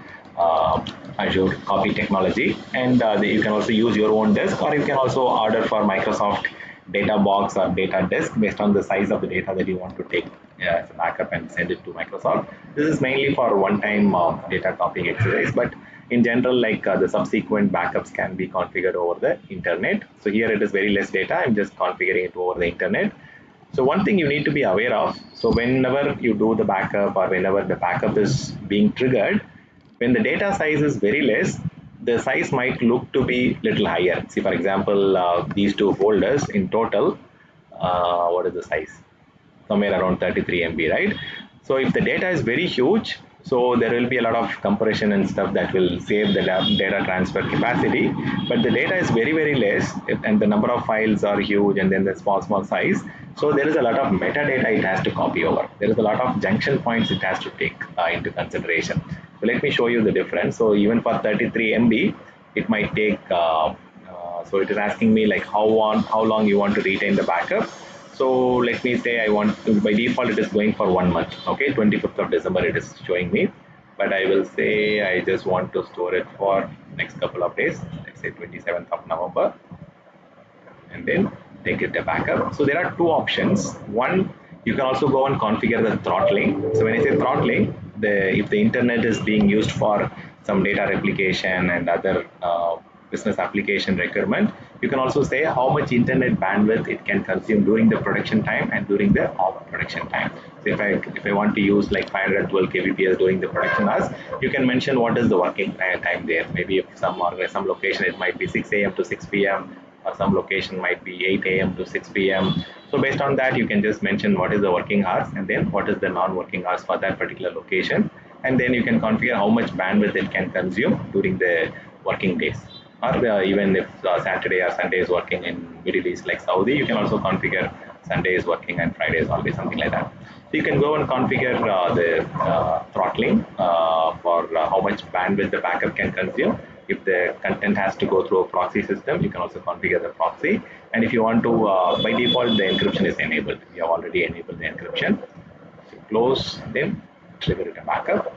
copy technology, and you can also use your own disk, or you can also order for Microsoft data box or data disk based on the size of the data that you want to take as a backup and send it to Microsoft. This is mainly for one-time data copying exercise, but in general, like the subsequent backups can be configured over the internet. So here it is very less data. I'm just configuring it over the internet. So one thing you need to be aware of, so whenever you do the backup or whenever the backup is being triggered, when the data size is very less, the size might look to be little higher. See, for example, these two folders in total, what is the size? Somewhere around 33 MB, right? So if the data is very huge, so there will be a lot of compression and stuff that will save the data transfer capacity, but the data is very less, and the number of files are huge, and then the small size. So there is a lot of metadata it has to copy over. There is a lot of junction points it has to take into consideration. So let me show you the difference. So even for 33 MB, it might take. So it is asking me like how long you want to retain the backup. So let me say I want to, by default it is going for 1 month. Okay, 25th of December it is showing me, but I will say I just want to store it for next couple of days. Let's say 27th of November, and then take it a backup. So there are two options. One, you can also go and configure the throttling. So when I say throttling, if the internet is being used for some data replication and other business application requirement. You can also say how much internet bandwidth it can consume during the production time and during the off production time. So if I want to use like 512 kbps during the production hours, you can mention what is the working time there. Maybe if some location it might be 6 a.m. to 6 p.m. or some location might be 8 a.m. to 6 p.m. So based on that, you can just mention what is the working hours and then what is the non-working hours for that particular location, and then you can configure how much bandwidth it can consume during the working days. Or even if Saturday or Sunday is working in Middle East like Saudi, you can also configure Sunday is working and Friday is always, something like that. So you can go and configure the throttling for how much bandwidth the backup can consume. If the content has to go through a proxy system, you can also configure the proxy. And if you want to, by default, the encryption is enabled. You have already enabled the encryption. So close, then trigger it a backup.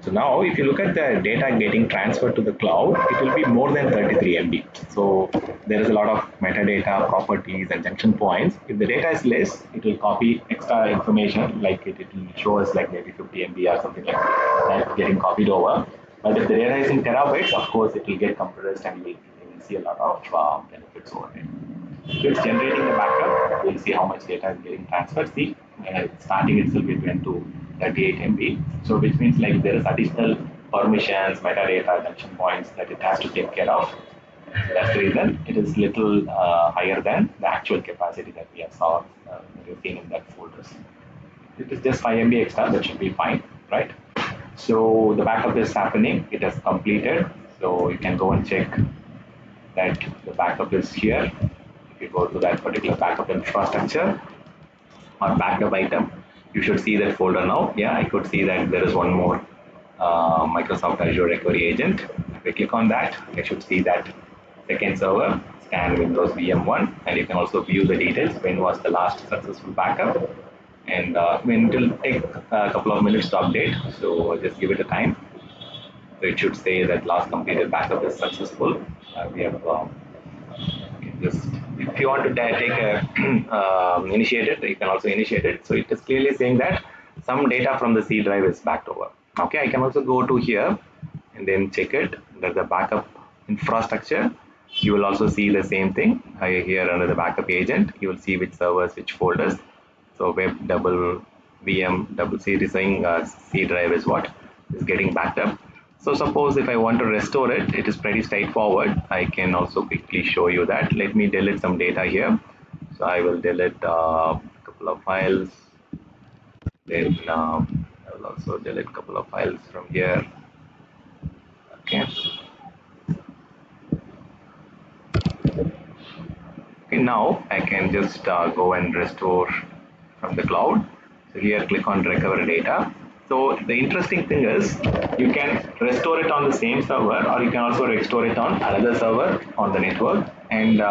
So now if you look at the data getting transferred to the cloud, it will be more than 33 MB. So there is a lot of metadata, properties and junction points. If the data is less, it will copy extra information, like it will show us like maybe 50 MB or something like that getting copied over. But if the data is in terabytes, of course it will get compressed and you will see a lot of benefits over there. So it's generating the backup. We'll see how much data is getting transferred. See, starting itself it went to 38 MB. So which means like there is additional permissions, metadata, junction points that it has to take care of. So that's the reason it is little higher than the actual capacity that we have saw that we've seen in that folders. It is just 5 MB extra, that should be fine, right? So the backup is happening. It has completed. So you can go and check that the backup is here. If you go to that particular backup infrastructure or backup item, you should see that folder now. Yeah, I could see that there is one more Microsoft Azure Recovery Agent. If I click on that, I should see that second server, scan Windows VM1, and you can also view the details. When was the last successful backup? And when it will take a couple of minutes to update, so just give it a time. So it should say that last completed backup is successful. We have just, if you want to take a initiate it, you can also initiate it. So it is clearly saying that some data from the C drive is backed over. Okay, I can also go to here and then check it. There's the backup infrastructure. You will also see the same thing here under the backup agent. You will see which servers, which folders. So web double VM double C is saying C drive is what is getting backed up. So suppose if I want to restore it, it is pretty straightforward. I can also quickly show you that. Let me delete some data here. So I will delete a couple of files. Then I will also delete a couple of files from here. Okay. Okay, now I can just go and restore from the cloud. So here click on recover data. So the interesting thing is you can restore it on the same server, or you can also restore it on another server on the network. And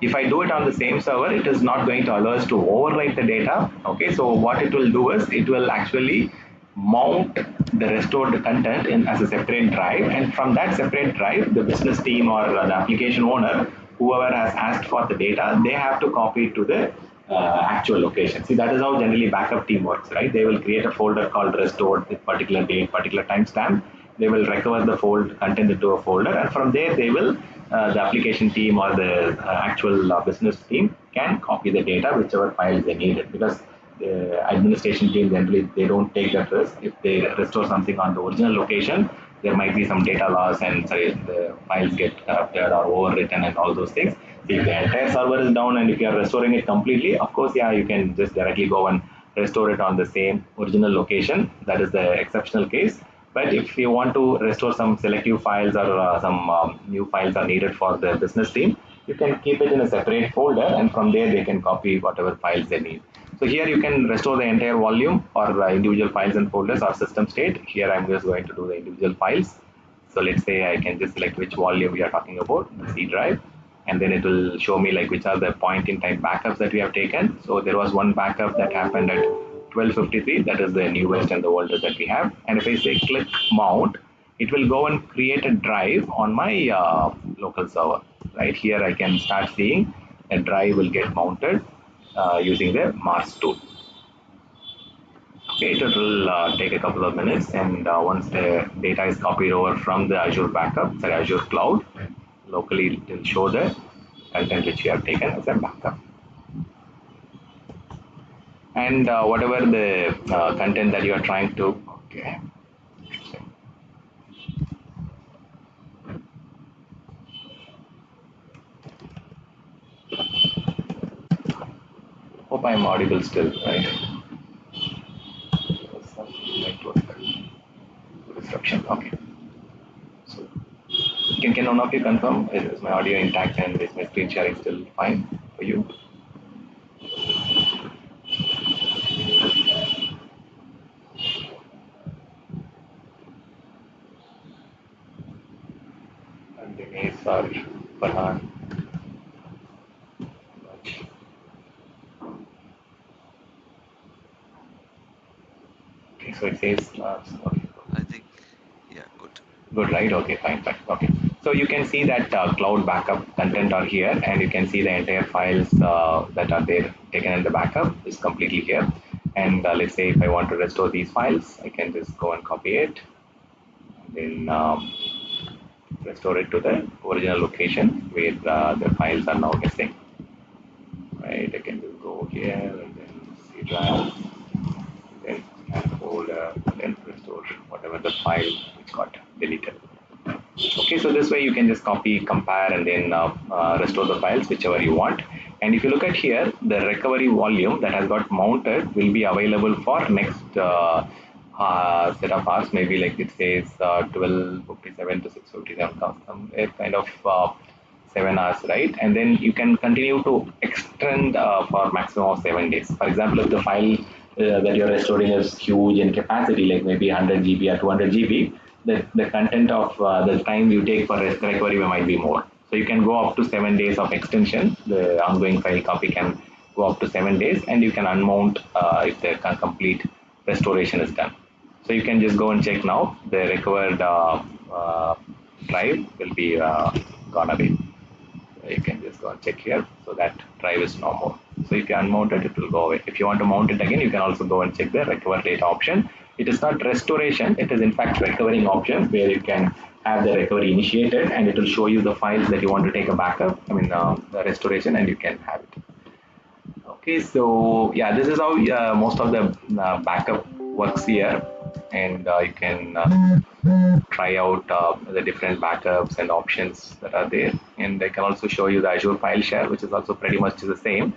if I do it on the same server, it is not going to allow us to overwrite the data. Okay, so what it will do is it will actually mount the restored content in as a separate drive, and from that separate drive, the business team or the application owner, whoever has asked for the data, they have to copy it to the actual location. See, that is how generally backup team works, right? They will create a folder called restored with particular date, particular timestamp. They will recover the content into a folder, and from there they will, the application team or the actual business team can copy the data, whichever files they needed, because the administration team generally they don't take that risk. If they restore something on the original location, there might be some data loss and sorry, the files get corrupted or overwritten and all those things. So if the entire server is down and if you are restoring it completely, of course, yeah, you can just directly go and restore it on the same original location. That is the exceptional case. But if you want to restore some selective files or some new files are needed for the business team, you can keep it in a separate folder, and from there they can copy whatever files they need. So here you can restore the entire volume or individual files and folders or system state. Here I'm just going to do the individual files. So let's say I can just select which volume we are talking about, the C drive, and then it will show me like which are the point in time backups that we have taken. So there was one backup that happened at 12:53, that is the newest and the oldest that we have. And if I say click mount, it will go and create a drive on my local server. Right here I can start seeing a drive will get mounted using the Mars tool. Okay, it will take a couple of minutes, and once the data is copied over from the Azure backup, the Azure cloud, locally it will show the content which you have taken as a backup. And whatever the content that you are trying to, okay. Hope I am audible still, right? Some network disruption. Okay. So can one of you confirm is my audio intact and is my screen sharing still fine for you? And Dinesh or Farhan. Okay, so it says okay. I think, yeah, good. Good, right? Okay, fine, fine. Okay. So you can see that cloud backup content are here, and you can see the entire files that are there taken in the backup is completely here. And let's say if I want to restore these files, I can just go and copy it, and then restore it to the original location where the files are now missing. Right? I can just go here and then C drive, then scan folder, then restore whatever the file which got deleted. Okay, so this way you can just copy, compare, and then restore the files whichever you want. And if you look at here, the recovery volume that has got mounted will be available for next set of hours. Maybe like it says 12:57 to 6:57, some kind of 7 hours, right? And then you can continue to extend for maximum of 7 days. For example, if the file that you're restoring is huge in capacity, like maybe 100 GB or 200 GB, the content of the time you take for recovery might be more. So you can go up to 7 days of extension. The ongoing file copy can go up to 7 days, and you can unmount if the complete restoration is done. So you can just go and check now. The recovered drive will be gone away. You can just go and check here. So that drive is no more. So if you unmount it, it will go away. If you want to mount it again, you can also go and check the recover data option. It is not restoration, it is in fact recovering option where you can have the recovery initiated, and it will show you the files that you want to take a backup, the restoration, and you can have it. Okay, so yeah, this is how most of the backup works here, and you can try out the different backups and options that are there. And I can also show you the Azure file share, which is also pretty much the same.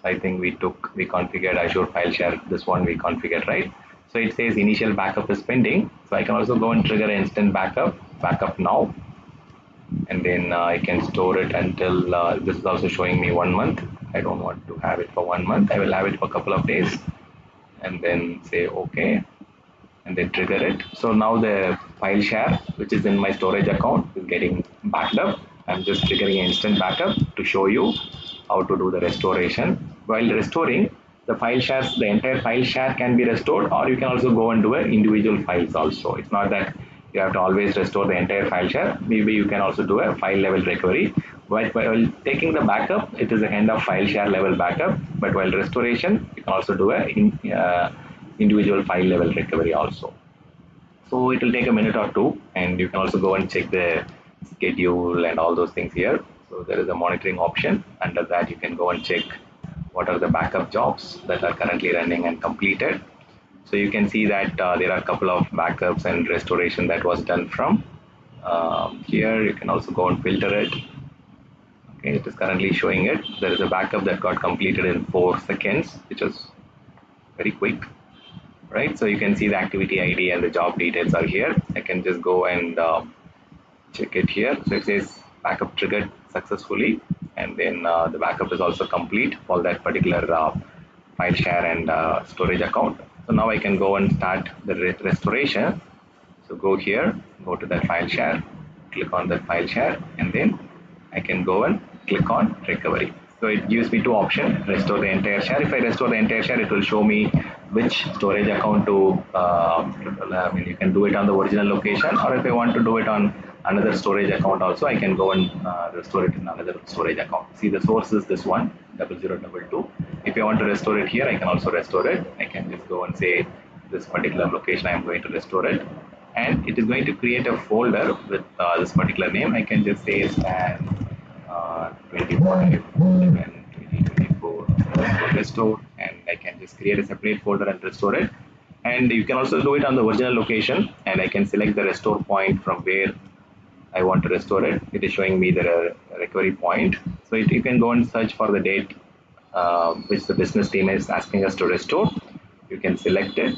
I think we configured Azure file share. This one we configured, right? So it says initial backup is pending. So I can also go and trigger an instant backup now, and then I can store it until this is also showing me 1 month. I don't want to have it for 1 month. I will have it for a couple of days, and then say okay, and then trigger it. So now the file share, which is in my storage account, is getting backed up. I'm just triggering instant backup to show you how to do the restoration. While restoring, the file shares, the entire file share can be restored, or you can also go and do individual files also. It's not that you have to always restore the entire file share. Maybe you can also do a file level recovery. While taking the backup, it is a kind of file share level backup, but while restoration, you can also do a individual file level recovery also. So it will take a minute or two, and you can also go and check the schedule and all those things here. So there is a monitoring option. Under that, you can go and check what are the backup jobs that are currently running and completed. So you can see that there are a couple of backups and restoration that was done from here. You can also go and filter it. Okay, it is currently showing it. There is a backup that got completed in 4 seconds, which was very quick, right? So you can see the activity ID and the job details are here. I can just go and check it here. So it says backup triggered successfully, and then the backup is also complete for that particular file share and storage account. So now I can go and start the restoration. So go here, go to that file share, click on that file share, and then I can go and click on recovery. So it gives me two options: restore the entire share. If I restore the entire share, it will show me which storage account to, you can do it on the original location, or if I want to do it on another storage account also, I can go and restore it in another storage account. See, the source is this one, 0022. If I want to restore it here, I can also restore it. I can just go and say this particular location I am going to restore it, and it is going to create a folder with this particular name. I can just say span 25, 11, 2024 restore, and I can just create a separate folder and restore it. And you can also do it on the original location, and I can select the restore point from where I want to restore it. It is showing me the recovery point. So you can go and search for the date which the business team is asking us to restore. You can select it,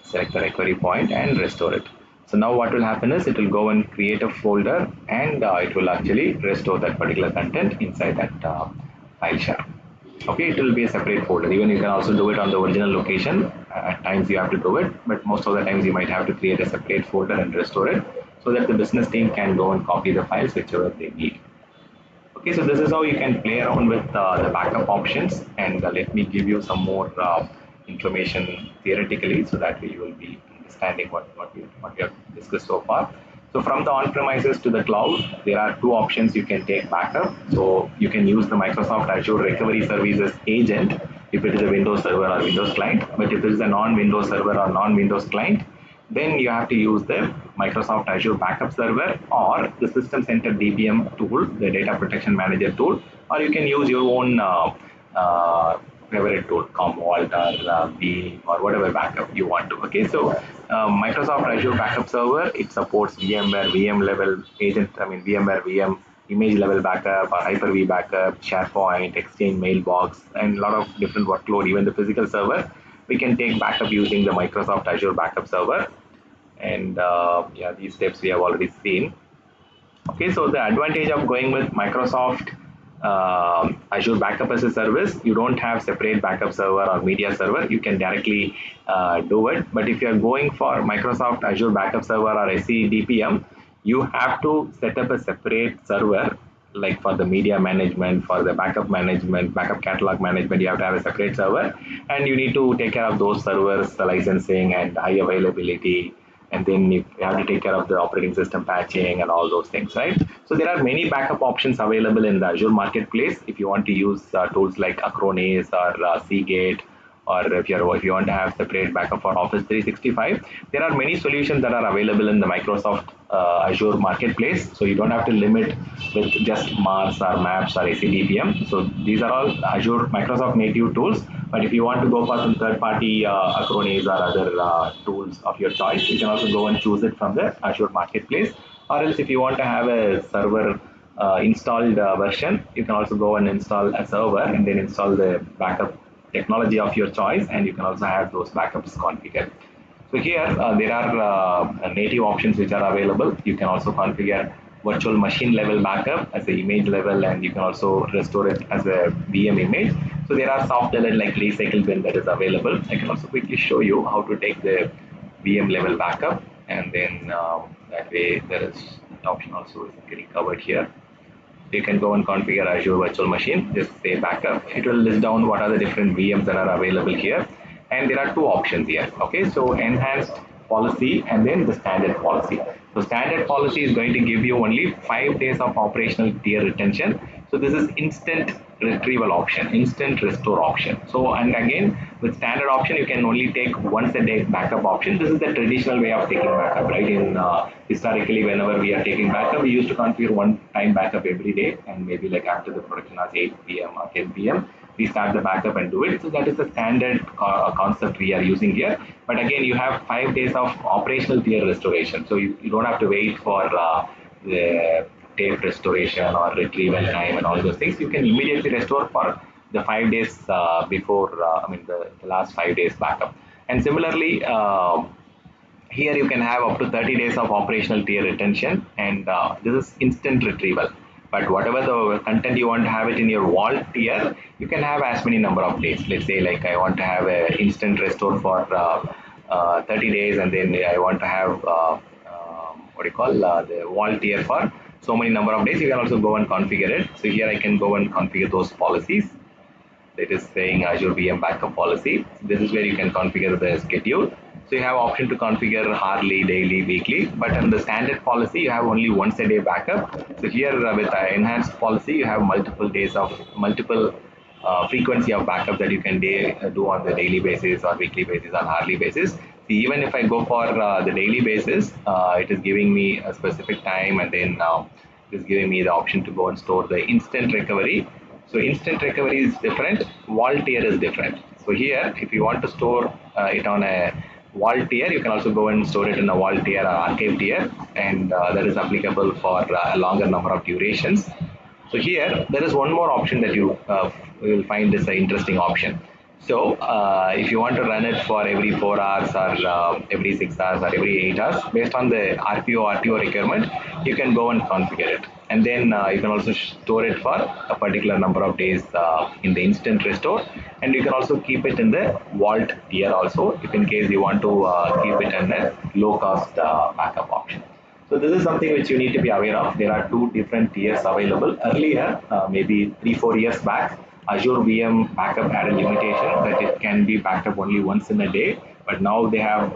select the recovery point and restore it. So now what will happen is it will go and create a folder, and it will actually restore that particular content inside that file share. Okay, it will be a separate folder. Even you can also do it on the original location. At times you have to do it, but most of the times you might have to create a separate folder and restore it so that the business team can go and copy the files whichever they need. Okay, so this is how you can play around with the backup options, and let me give you some more information theoretically so that you will be understanding what we have discussed so far. So from the on-premises to the cloud, there are two options you can take backup. So you can use the Microsoft Azure Recovery Services agent if it is a Windows server or Windows client, but if it is a non-Windows server or non-Windows client, then you have to use the Microsoft Azure Backup Server or the System Center DPM tool, the Data Protection Manager tool, or you can use your own favorite tool, Commvault or Veeam or whatever backup you want to. Okay, so Microsoft Azure Backup Server, it supports VMware, VM level agent, VMware, VM image level backup or Hyper-V backup, SharePoint, Exchange Mailbox, and a lot of different workload, even the physical server. We can take backup using the Microsoft Azure Backup Server, and yeah, these steps we have already seen. Okay, so the advantage of going with Microsoft Azure Backup as a service, you don't have separate backup server or media server. You can directly do it. But if you are going for Microsoft Azure Backup Server or SCDPM, you have to set up a separate server, like for the media management, for the backup management, backup catalog management. You have to have a separate server, and you need to take care of those servers, the licensing and high availability, and then you have to take care of the operating system patching and all those things, right? So there are many backup options available in the Azure Marketplace. If you want to use tools like Acronis or Seagate, or if you want to have separate backup for Office 365, there are many solutions that are available in the Microsoft Azure Marketplace. So you don't have to limit with just Mars or Maps or ACDPM. So these are all Azure Microsoft native tools. But if you want to go for some third-party Acronis or other tools of your choice, you can also go and choose it from the Azure Marketplace. Or else, if you want to have a server installed version, you can also go and install a server and then install the backup technology of your choice, and you can also have those backups configured. So here there are native options which are available. You can also configure virtual machine level backup as an image level, and you can also restore it as a VM image. So there are software like Recycle Bin that is available. I can also quickly show you how to take the VM level backup, and then that way there is that option also is getting covered here. You can go and configure Azure Virtual Machine, just say backup. It will list down what are the different VMs that are available here. And there are two options here. Okay, so enhanced policy and then the standard policy. So standard policy is going to give you only 5 days of operational tier retention. So this is instant retrieval option, instant restore option. So, and again, with standard option, you can only take once a day backup option. This is the traditional way of taking backup, right? In historically, whenever we are taking backup, we used to configure one time backup every day, and maybe like after the production hours 8 p.m. or 10 p.m. we start the backup and do it. So that is the standard concept we are using here. But again, you have 5 days of operational tier restoration. So you don't have to wait for the tape restoration or retrieval time and all those things. You can immediately restore for the 5 days before, the last 5 days backup. And similarly, here you can have up to 30 days of operational tier retention, and this is instant retrieval. But whatever the content you want to have it in your vault tier, you can have as many number of days. Let's say like I want to have a instant restore for 30 days, and then I want to have the vault tier for so many number of days. You can also go and configure it. So here I can go and configure those policies. That is saying Azure VM backup policy. This is where you can configure the schedule. So you have option to configure hourly, daily, weekly, but on the standard policy, you have only once a day backup. So here with enhanced policy, you have multiple days of frequency of backup that you can do on the daily basis or weekly basis or hourly basis. See, even if I go for the daily basis, it is giving me a specific time, and then it is giving me the option to go and store the instant recovery. So instant recovery is different, wall tier is different. So here, if you want to store it on a wall tier, you can also go and store it in a wall tier or archive tier, and that is applicable for a longer number of durations. So here there is one more option that you will find is an interesting option. So if you want to run it for every 4 hours or every 6 hours or every 8 hours, based on the RTO requirement, you can go and configure it. And then you can also store it for a particular number of days in the instant restore. And you can also keep it in the vault tier also, if in case you want to keep it in a low cost backup option. So this is something which you need to be aware of. There are two different tiers available. Earlier, maybe 3-4 years back, Azure VM backup had a limitation that it can be backed up only once in a day. But now they have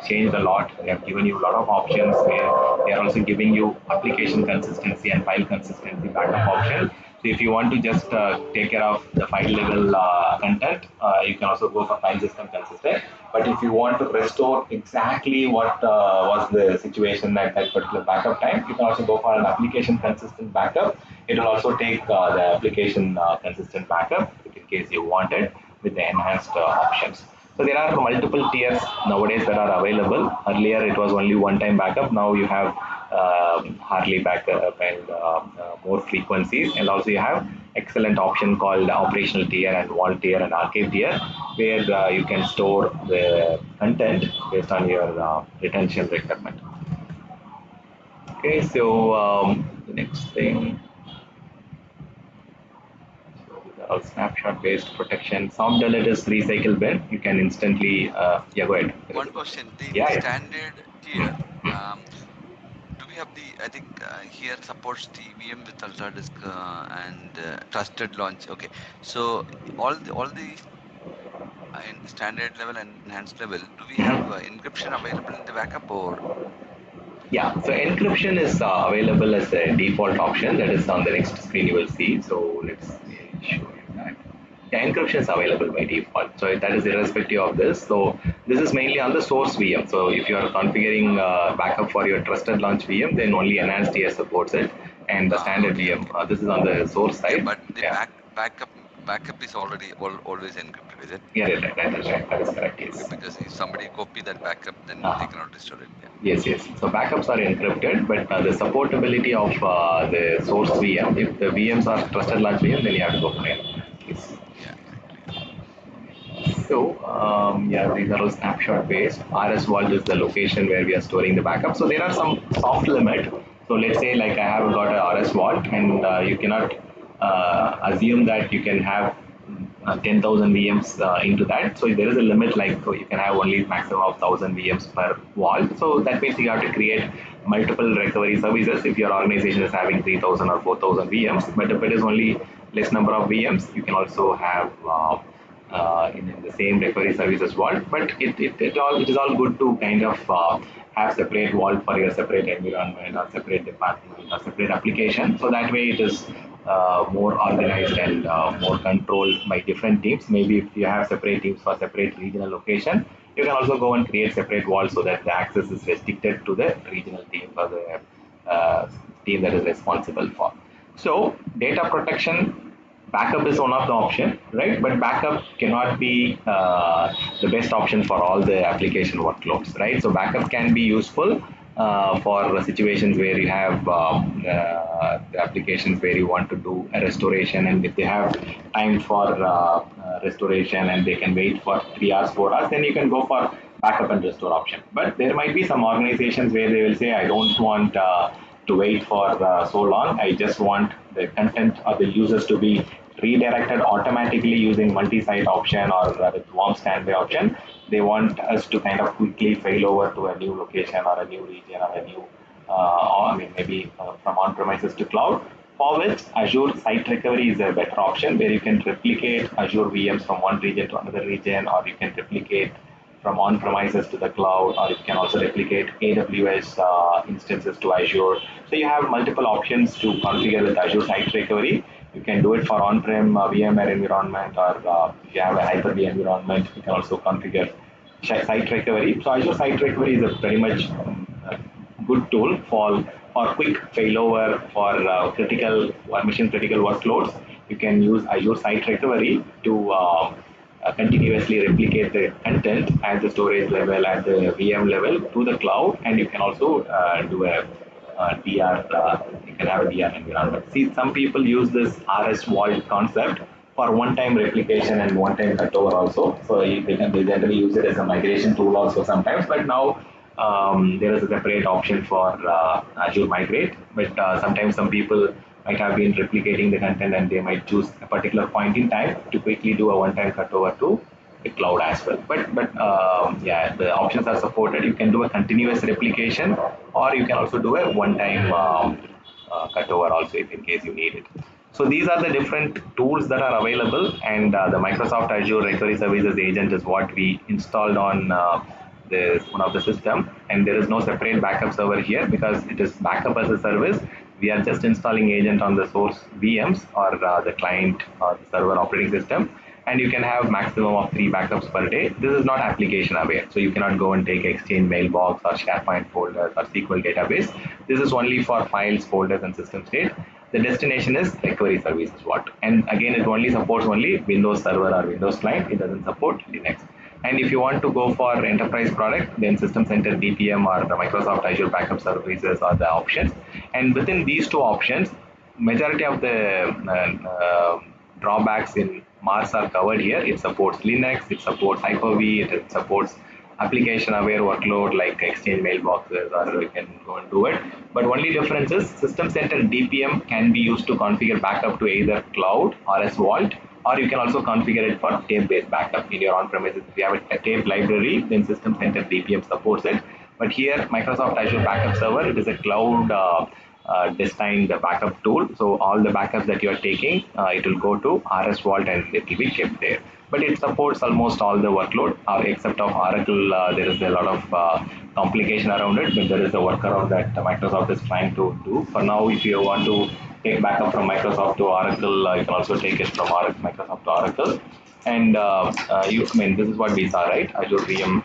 changed a lot. They have given you a lot of options where they are also giving you application consistency and file consistency backup option. So if you want to just take care of the file level content, you can also go for file system consistent. But if you want to restore exactly what was the situation at that particular backup time, you can also go for an application consistent backup. It will also take the application consistent backup if in case you want it with the enhanced options. So there are multiple tiers nowadays that are available. Earlier it was only one-time backup. Now you have Harley backup and more frequencies, and also you have excellent option called operational tier and wall tier and archive tier, where you can store the content based on your retention requirement. Okay, so the next thing, snapshot based protection. Soft delete is recycle bin. You can instantly, yeah, go ahead. One question. In the Yeah, yeah. standard tier, do we have the? I think here supports the VM with Ultra Disk and trusted launch. Okay, so all the in standard level and enhanced level, do we have Mhm. encryption available in the backup or? Yeah, so encryption is available as a default option. That is on the next screen you will see. So let's show you that. Yeah, encryption is available by default. So that is irrespective of this. So this is mainly on the source VM. So if you are configuring backup for your trusted launch VM, then only enhanced tier supports it. And the Ah, standard okay, VM, okay. this is on the source Yeah, side. but the Yeah, backup is already always encrypted, is it? yeah, right, that is right. That is correct. Okay, Yes. because if somebody copy that backup, then they Uh-huh. cannot restore it. Yeah. Yes, yes. So backups are encrypted, but the supportability of the source VM, if the VMs are Yeah. trusted launch VM, then you have to go for it. Yes. Yeah. Clear. So, yeah, these are all snapshot based. RS vault is the location where we are storing the backup. So there are some soft limit. So let's say like I have got a RS vault, and you cannot assume that you can have 10,000 VMs into that. So there is a limit, like so you can have only maximum of 1,000 VMs per vault. So that means you have to create multiple recovery services if your organization is having 3,000 or 4,000 VMs. But if it is only less number of VMs, you can also have in the same recovery services vault. But it is all good to kind of have separate vault for your separate environment or separate department or separate application. So that way it is more organized and more controlled by different teams. Maybe if you have separate teams for separate regional location, you can also go and create separate walls so that the access is restricted to the regional team or the team that is responsible for. So data protection, backup is one of the option, right? But backup cannot be the best option for all the application workloads, right? So backup can be useful for situations where you have the applications where you want to do a restoration, and if they have time for restoration and they can wait for 3 hours, 4 hours, then you can go for backup and restore option. But there might be some organizations where they will say, I don't want to wait for so long. I just want the content or the users to be redirected automatically using multi-site option or with warm standby option. They want us to kind of quickly fail over to a new location or a new region or a new, or I mean maybe from on-premises to cloud. For which Azure Site Recovery is a better option, where you can replicate Azure VMs from one region to another region, or you can replicate from on-premises to the cloud, or it can also replicate AWS instances to Azure. So you have multiple options to configure with Azure Site Recovery. You can do it for on-prem VMware environment, or if you have a Hyper-V environment, you can also configure site recovery. So Azure Site Recovery is a pretty much good tool for quick failover for critical or mission critical workloads. You can use Azure Site Recovery to continuously replicate the content at the storage level, at the VM level to the cloud, and you can also do a DR. You can have a DR environment. See, some people use this RS vault concept for one-time replication and one-time cutover also. So they generally use it as a migration tool also sometimes. But now there is a separate option for Azure Migrate. But sometimes some people might have been replicating the content and they might choose a particular point in time to quickly do a one-time cutover to the cloud as well. But yeah, the options are supported. You can do a continuous replication, or you can also do a one-time cutover also if in case you need it. So these are the different tools that are available, and the Microsoft Azure Recovery Services Agent is what we installed on one of the system, and there is no separate backup server here because it is backup as a service. We are just installing agent on the source VMs or the client or the server operating system, and you can have maximum of 3 backups per day. This is not application aware, so you cannot go and take Exchange mailbox or SharePoint folders or SQL database. This is only for files, folders, and system state. The destination is recovery services what, and again it only supports only Windows Server or Windows Client. It doesn't support Linux. And if you want to go for enterprise product, then System Center DPM or the Microsoft Azure Backup Services are the options. And within these two options, majority of the drawbacks in Mars are covered here. It supports Linux, it supports Hyper-V, it supports application aware workload like Exchange mailboxes, or you can go and do it. But only difference is System Center DPM can be used to configure backup to either cloud or as Vault, or you can also configure it for tape-based backup in your on-premises. If you have a tape library, then System Center DPM supports it. But here, Microsoft Azure Backup Server, it is a cloud designed backup tool. So all the backups that you are taking, it will go to RS Vault and it will be kept there. But it supports almost all the workload, except of Oracle. There is a lot of complication around it, but there is a workaround that Microsoft is trying to do. For now, if you want to take backup from Microsoft to Oracle, you can also take it from Microsoft to Oracle. And I mean, this is what we saw, right? Azure VM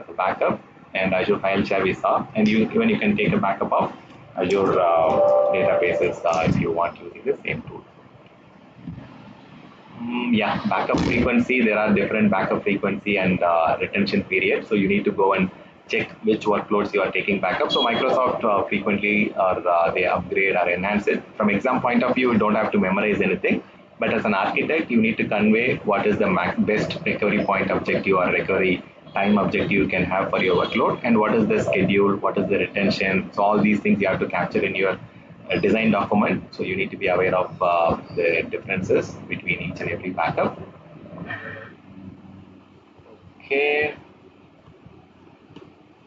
the backup, and Azure File Share we saw, and even you can take a backup of Azure databases if you want using the same tool. Yeah, backup frequency. There are different backup frequency and retention period. So you need to go and check which workloads you are taking backup. So Microsoft frequently they upgrade or enhance it. From exam point of view, you don't have to memorize anything. But as an architect, you need to convey what is the best recovery point objective or recovery time objective you can have for your workload, and what is the schedule, what is the retention. So all these things you have to capture in your design document. So you need to be aware of the differences between each and every backup. Okay.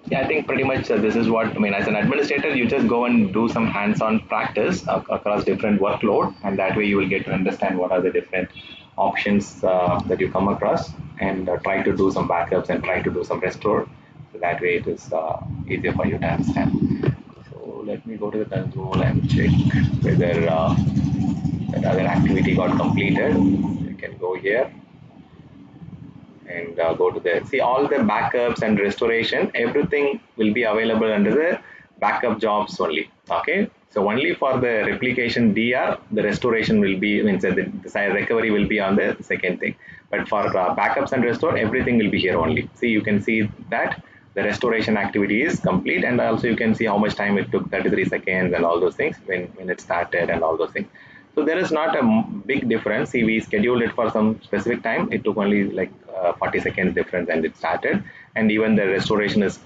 Yeah, I think pretty much this is what, I mean, as an administrator, you just go and do some hands-on practice across different workload, and that way you will get to understand what are the different options that you come across, and try to do some backups and try to do some restore. So that way it is easier for you to understand. So let me go to the console and check whether that other activity got completed. You can go here and go to the, see all the backups and restoration, everything will be available under the backup jobs only. Okay, so only for the replication DR, the restoration will be, means the recovery will be on the second thing. But for backups and restore, everything will be here only. See, you can see that the restoration activity is complete, and also you can see how much time it took, 33 seconds and all those things when it started and all those things. So there is not a big difference. See, we scheduled it for some specific time. It took only like 40 seconds difference and it started. And even the restoration is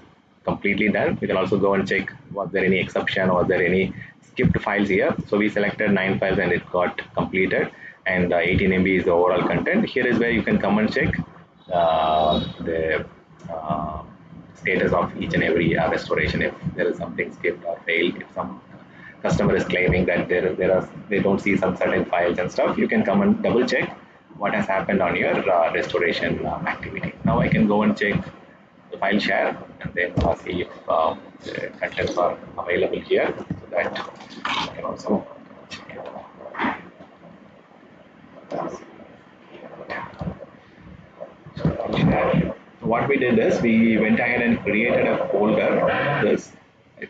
completely done. You can also go and check was there any exception or was there any skipped files here. So we selected 9 files and it got completed. And 18 MB is the overall content. Here is where you can come and check the status of each and every restoration, if there is something skipped or failed, if some customer is claiming that they don't see some certain files and stuff, you can come and double check what has happened on your restoration activity. Now I can go and check the file share and then see if the contents are available here, so that I can also check it. So file share. what we did is we went ahead and created a folder of this,